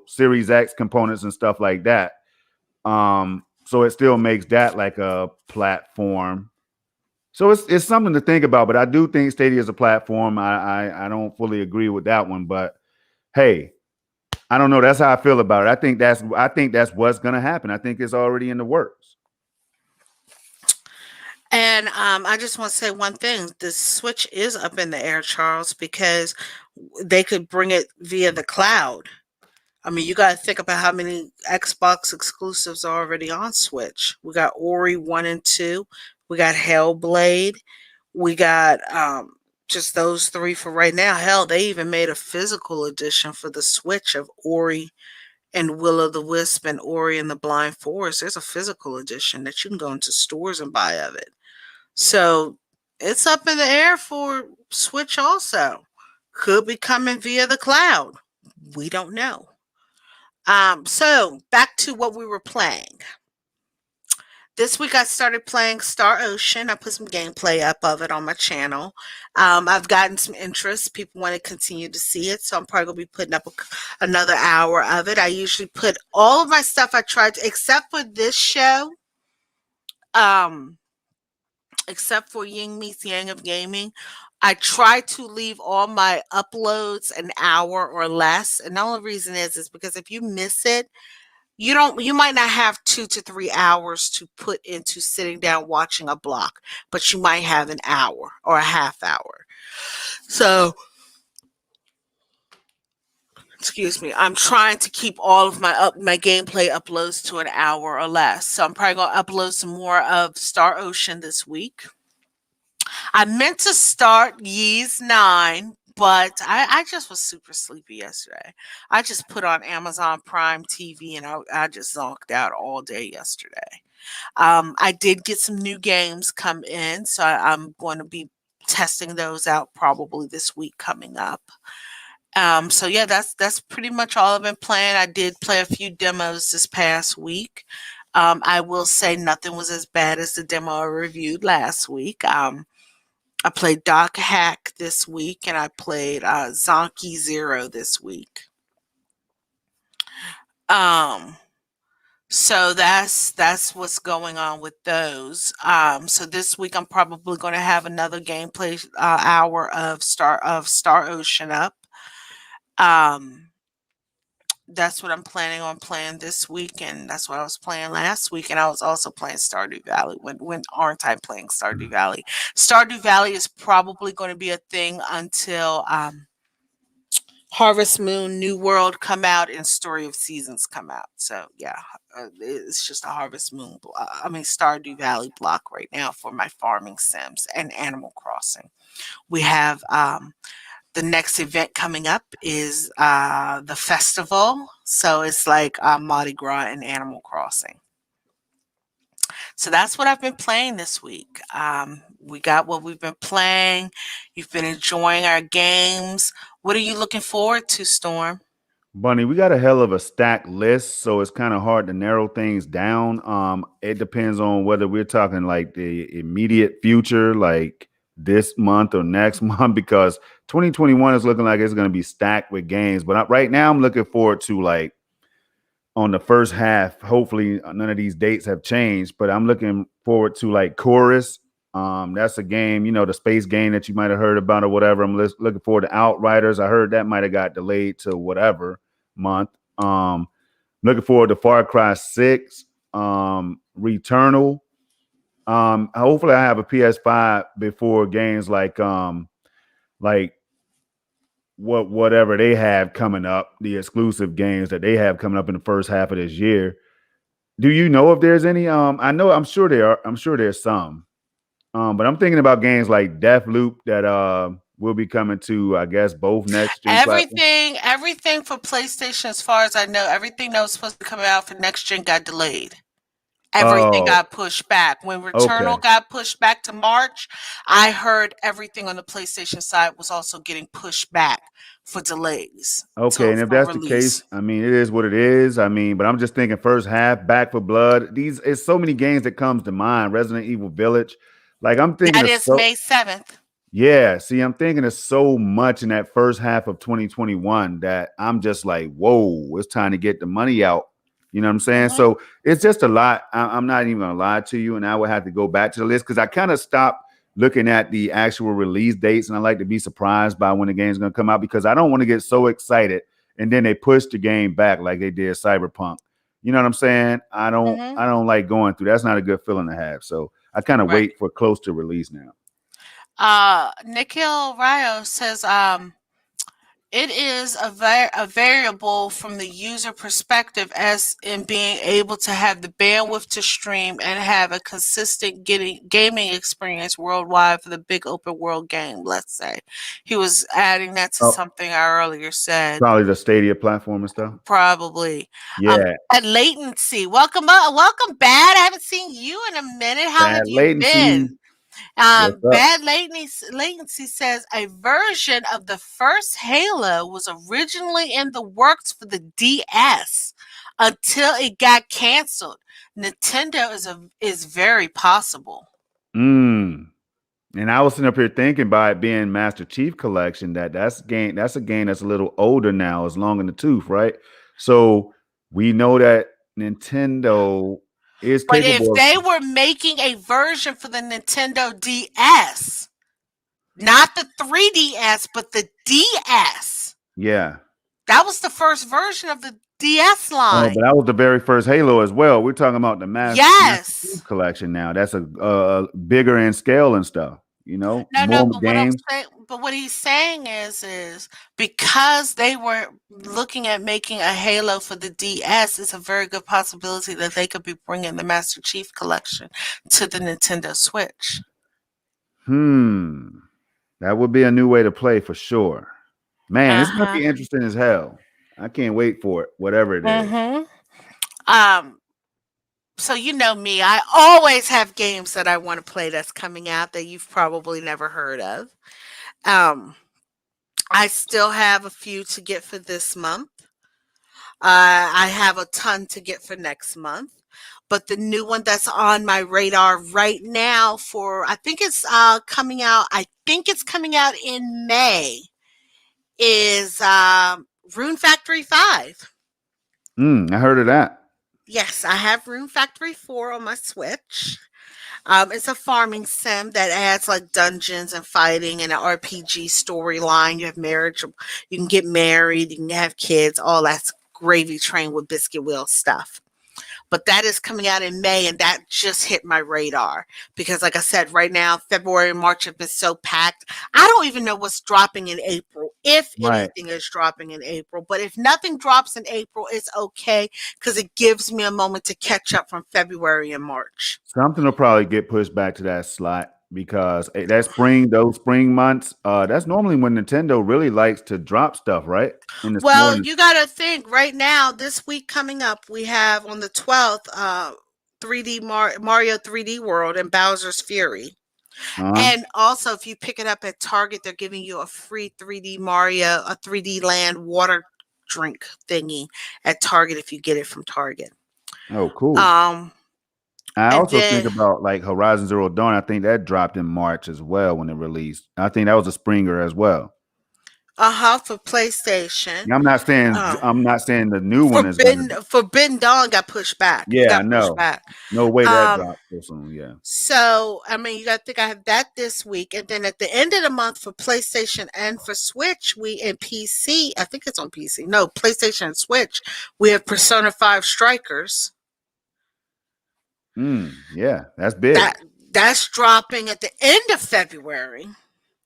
Series X components and stuff like that. So it still makes that like a platform. So it's something to think about, but I do think Stadia is a platform. I don't fully agree with that one, but hey, I don't know. That's how I feel about it. I think that's what's gonna happen. I think it's already in the works. And I just want to say one thing: the Switch is up in the air, Charles, because they could bring it via the cloud. I mean, you got to think about how many Xbox exclusives are already on Switch. We got Ori 1 and 2. We got Hellblade. We got just those three for right now. Hell, they even made a physical edition for the Switch of Ori and Will o' the Wisp and Ori and the Blind Forest. There's a physical edition that you can go into stores and buy of it. So it's up in the air for Switch also. Could be coming via the cloud. We don't know. So back to what we were playing. This week I started playing Star Ocean. I put some gameplay up of it on my channel. I've gotten some interest. People want to continue to see it, so I'm probably gonna be putting up another hour of it. I usually put all of my stuff I tried to, except for this show, um, except for Ying Meets Yang of Gaming. I try to leave all my uploads an hour or less, and the only reason is because if you miss it, you might not have 2 to 3 hours to put into sitting down watching a block, but you might have an hour or a half hour. So, excuse me, I'm trying to keep all of my gameplay uploads to an hour or less. So I'm probably gonna upload some more of Star Ocean this week. I meant to start Yee's 9, but I just was super sleepy yesterday. I just put on Amazon Prime TV and I just zonked out all day yesterday. I did get some new games come in, so I'm going to be testing those out probably this week coming up. So yeah, that's pretty much all I've been playing. I did play a few demos this past week. I will say nothing was as bad as the demo I reviewed last week. I played Doc Hack this week, and I played Zonky Zero this week. Um, so that's what's going on with those. So this week I'm probably going to have another gameplay hour of Star Ocean up. Um, that's what I'm planning on playing this week, and that's what I was playing last week. And I was also playing Stardew Valley. When aren't I playing Stardew Valley? Stardew Valley is probably going to be a thing until Harvest Moon, New World come out, and Story of Seasons come out. So yeah, it's just a Harvest Moon. I mean Stardew Valley block right now for my farming sims and Animal Crossing. We have the next event coming up is the festival. So it's like Mardi Gras and Animal Crossing. So that's what I've been playing this week. We got what we've been playing. You've been enjoying our games. What are you looking forward to, Storm? Bunny, we got a hell of a stacked list, so it's kind of hard to narrow things down. It depends on whether we're talking like the immediate future, like this month or next month, because 2021 is looking like it's going to be stacked with games. But right now, I'm looking forward to like on the first half. Hopefully, none of these dates have changed, but I'm looking forward to like Chorus. That's a game, the space game that you might have heard about or whatever. I'm looking forward to Outriders. I heard that might have got delayed to whatever month. Looking forward to Far Cry 6, Returnal. Hopefully I have a PS5 before games like whatever they have coming up, the exclusive games that they have coming up in the first half of this year. Do you know if there's any? I'm sure there are. I'm sure there's some. But I'm thinking about games like Deathloop that will be coming to, I guess, both next gen platforms. Everything for PlayStation, as far as I know, everything that was supposed to come out for next gen got delayed. Everything Oh, got pushed back. When okay. Returnal got pushed back to March, I heard everything on the PlayStation side was also getting pushed back for delays Okay, to and if for that's the case, release. I mean, it is what it is. I mean, but I'm just thinking first half, Back for Blood. These it's so many games that comes to mind. Resident Evil Village, like I'm thinking That of is so May 7th. yeah. See, I'm thinking of so much in that first half of 2021 that I'm just like, whoa, it's time to get the money out. You know what I'm saying? Hmm. So it's just a lot. I'm not even gonna lie to you, and I would have to go back to the list because I kind of stopped looking at the actual release dates, and I like to be surprised by when the game's gonna come out because I don't want to get so excited and then they push the game back like they did Cyberpunk. You know what I'm saying? I don't Hmm. I don't like going through. That's not a good feeling to have. So I kind of Right. wait for close to release now. Nikhil Ryo says, it is a variable from the user perspective, as in being able to have the bandwidth to stream and have a consistent gaming experience worldwide for the big open world game, let's say. He was adding that to Oh, something I earlier said. probably the Stadia platform and stuff. Probably. Yeah, At latency. Welcome up. Welcome, Bad. I haven't seen you in a minute. How have bad you latency. been? What's up? Bad latency says a version of the first Halo was originally in the works for the DS until it got canceled. Nintendo is very possible. Mm. And I was sitting up here thinking by it being Master Chief Collection that's a game that's a little older now, it's long in the tooth, right? So we know that Nintendo is But if capable of they were making a version for the Nintendo DS, not the 3DS, but the DS, yeah. that was the first version of the DS Oh, but line. that was the very first Halo as well. We're talking about the Master Yes. Chief Collection now. That's a bigger in scale and stuff, No, more but what I'm games. saying, but what he's saying is because they were looking at making a Halo for the DS, it's a very good possibility that they could be bringing the Master Chief Collection to the Nintendo Switch. Hmm. That would be a new way to play for sure. Man, Uh it's gonna huh. be interesting as hell. I can't wait for it, whatever it is. Mhm. Um. So you know me, I always have games that I want to play that's coming out that you've probably never heard of. Um. I still have a few to get for this month. I have a ton to get for next month. But the new one that's on my radar right now for I think it's coming out. I think it's coming out in May. Is Rune Factory 5. I heard of that. Yes, I have Rune Factory 4 on my Switch. It's a farming sim that adds like dungeons and fighting and an RPG storyline. You have marriage, you can get married, you can have kids, all that's gravy train with biscuit wheel stuff. But that is coming out in May, and that just hit my radar because, like I said, right now, February and March have been so packed. I don't even know what's dropping in April, if Right. anything is dropping in April. But if nothing drops in April, it's okay because it gives me a moment to catch up from February and March. Something will probably get pushed back to that slot because those spring months, that's normally when Nintendo really likes to drop stuff, right? In this Well, morning. you got to think right now, this week coming up, we have on the 12th, Mario 3D World and Bowser's Fury. Uh-huh. And also, if you pick it up at Target, they're giving you a free 3D Mario, a 3D Land water drink thingy at Target if you get it from Target. Oh, cool. Um, I and also think then about like Horizon Zero Dawn. I think that dropped in March as well when it released. I think that was a springer as well. for PlayStation. And Um, I'm not saying the new one is gonna. Forbidden Dawn got pushed back. It Yeah, I got pushed know. back. No way that Um, dropped so soon. Yeah. So, I mean, you got to think I have that this week. And then at the end of the month for PlayStation and for Switch, we in PC, I think it's on PC. No, PlayStation and Switch, we have Persona 5 Strikers. Yeah, that's big. That that's dropping at the end of February.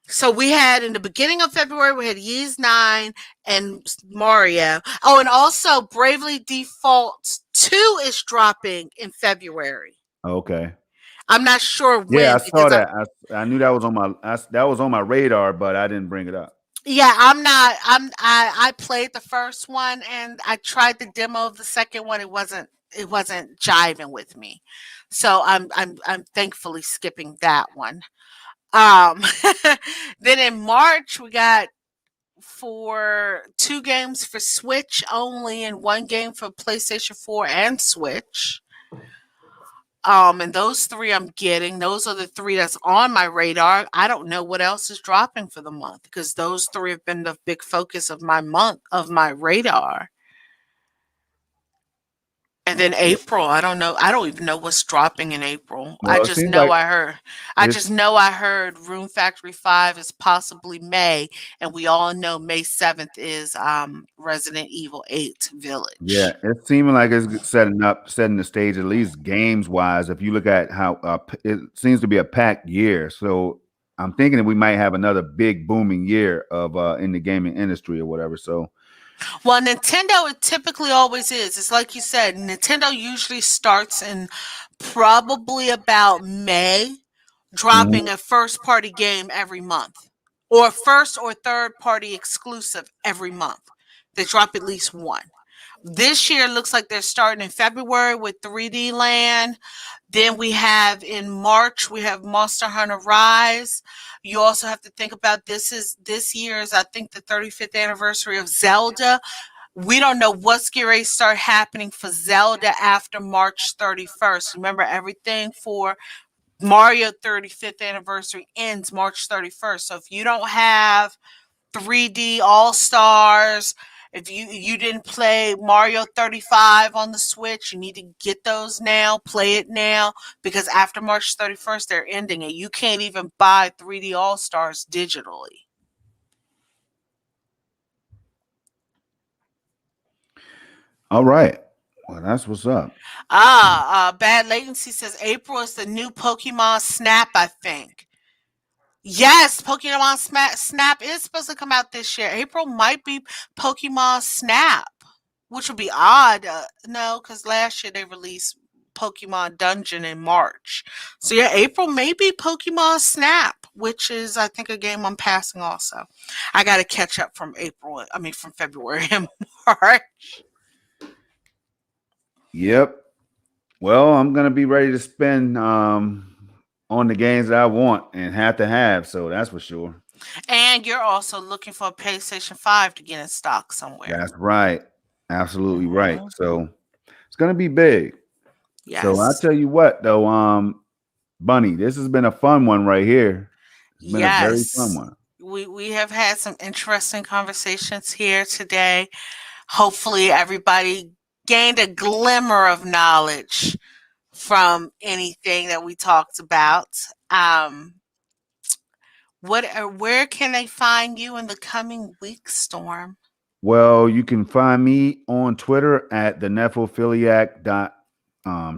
So we had in the beginning of February, we had Ys 9 and Mario. Oh, and also Bravely Default 2 is dropping in February. Okay. I'm not sure Yeah, I when saw because that. I knew that was on that was on my radar, but I didn't bring it up. yeah, I'm not. I played the first one and I tried the demo of the second one. It wasn't jiving with me, so I'm thankfully skipping that one. Um, then in March we got for two games for Switch only and one game for PlayStation 4 and Switch. And those three I'm getting. Those are the three that's on my radar. I don't know what else is dropping for the month because those three have been the big focus of my month of my radar. And then Yeah. April, I don't know. I don't even know what's dropping in April. I Well, it just seems know like I heard. I it's just know I heard Room Factory 5 is possibly May, and we all know May 7th is Resident Evil 8 yeah, Village. it's seeming like it's setting the stage at least games wise. If you look at how it seems to be a packed year, so I'm thinking that we might have another big booming year of in the gaming industry or whatever. So, Well, Nintendo, it typically always is. It's like you said, Nintendo usually starts in probably about May, dropping mhm. a first party game every month, or first or third party exclusive every month. They drop at least one. This year looks like they're starting in February with 3D Land. Then we have in March we have Monster Hunter Rise. You also have to think about this year's I think the 35th anniversary of Zelda. We don't know what's getting ready to start happening for Zelda after March 31st. Remember, everything for Mario 35th anniversary ends March 31st. So if you don't have 3D All Stars, if you didn't play Mario 35 on the Switch, you need to get those now, play it now, because after March 31st, they're ending it. You can't even buy 3D All Stars digitally. All right. Well, that's what's up. Bad Latency says April is the new Pokemon Snap, I think. Yes, Pokemon Snap is supposed to come out this year. April might be Pokemon Snap, which would be odd. No, because last year they released Pokemon Dungeon in March. So yeah, April may be Pokemon Snap, which is I think a game I'm passing also. I got to catch up from from February and March. Yep. Well, I'm gonna be ready to spend on the games that I want and have to have. So that's for sure. And you're also looking for a PlayStation 5 to get in stock somewhere. That's right. Absolutely right. Mhm. So it's gonna be big. So I Yes. tell you what, though, Bunny, this has been a fun one right here. It's been a very fun Yes. one. We have had some interesting conversations here today. Hopefully everybody gained a glimmer of knowledge from anything that we talked about. Where can they find you in the coming week, Storm? Well, you can find me on Twitter at the Nephrophiliac dot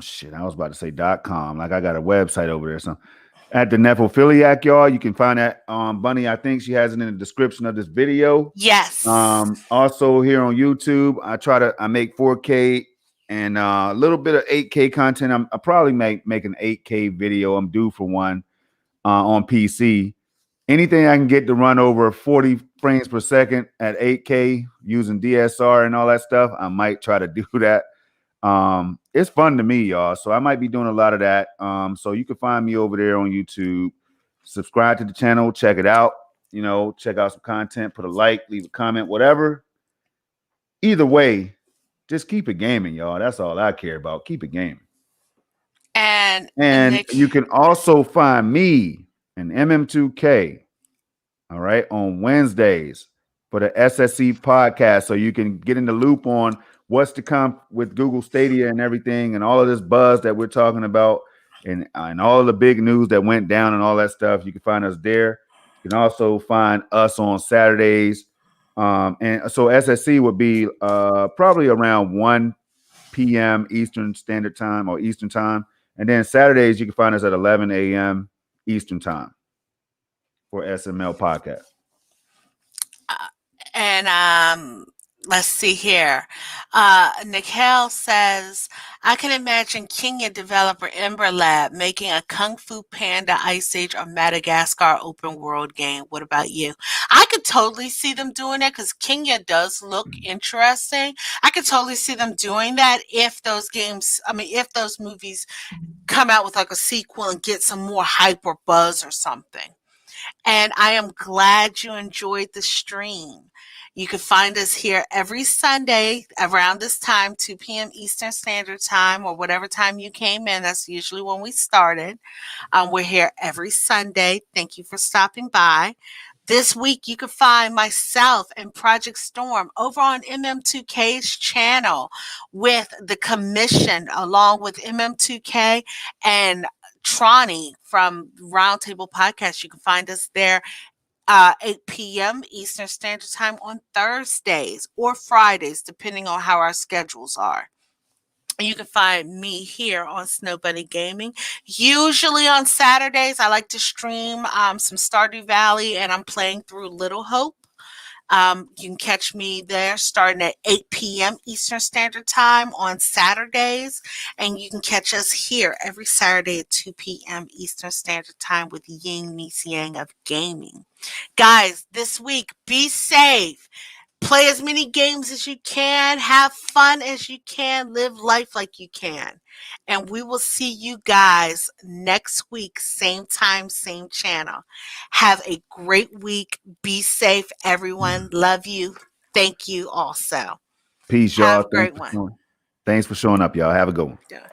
shit, I was about to say .com. Like I got a website over there. So at the Nephrophiliac, y'all, you can find that Bunny. I think she has it in the description of this video. Yes. Also here on YouTube, I make 4K and a little bit of 8K content. I probably make an 8K video. I'm due for one on PC. Anything I can get to run over 40 frames per second at 8K using DSR and all that stuff, I might try to do that. It's fun to me, y'all. So I might be doing a lot of that. So you can find me over there on YouTube. Subscribe to the channel, check it out. Check out some content, put a like, leave a comment, whatever. Either way, just keep it gaming, y'all. That's all I care about. Keep it gaming. And And Nick, you can also find me in MM2K, all right, on Wednesdays for the SSC podcast. So you can get in the loop on what's to come with Google Stadia and everything and all of this buzz that we're talking about and all of the big news that went down and all that stuff. You can find us there. You can also find us on Saturdays. And so SSC would be probably around 1 p.m. Eastern Standard Time or Eastern Time. And then Saturdays, you can find us at 11 a.m. Eastern Time for SML podcast. and let's see here. Nikhil says, I can imagine Kenya developer Ember Lab making a Kung Fu Panda Ice Age or Madagascar open world game. What about you? I could totally see them doing that because Kenya does look interesting. I could totally see them doing that if if those movies come out with like a sequel and get some more hype or buzz or something. And I am glad you enjoyed the stream. You can find us here every Sunday around this time, 2 p.m. Eastern Standard Time, or whatever time you came in. That's usually when we started. We're here every Sunday. Thank you for stopping by. This week, you can find myself and Project Storm over on MM2K's channel with The Commission, along with MM2K and Tronny from Roundtable Podcast. You can find us there 8 p.m. Eastern Standard Time on Thursdays or Fridays, depending on how our schedules are. You can find me here on Snow Bunny Gaming. Usually on Saturdays, I like to stream some Stardew Valley, and I'm playing through Little Hope. You can catch me there starting at 8 p.m. Eastern Standard Time on Saturdays. And you can catch us here every Saturday at 2 p.m. Eastern Standard Time with Ying Yang of Gaming. Guys, this week, be safe. Play as many games as you can, have fun as you can, live life like you can. And we will see you guys next week, same time, same channel. Have a great week. Be safe, everyone. Love you. Thank you also. Peace, Have y'all. a great one. Thanks for showing up, y'all. Have a good one. Yeah.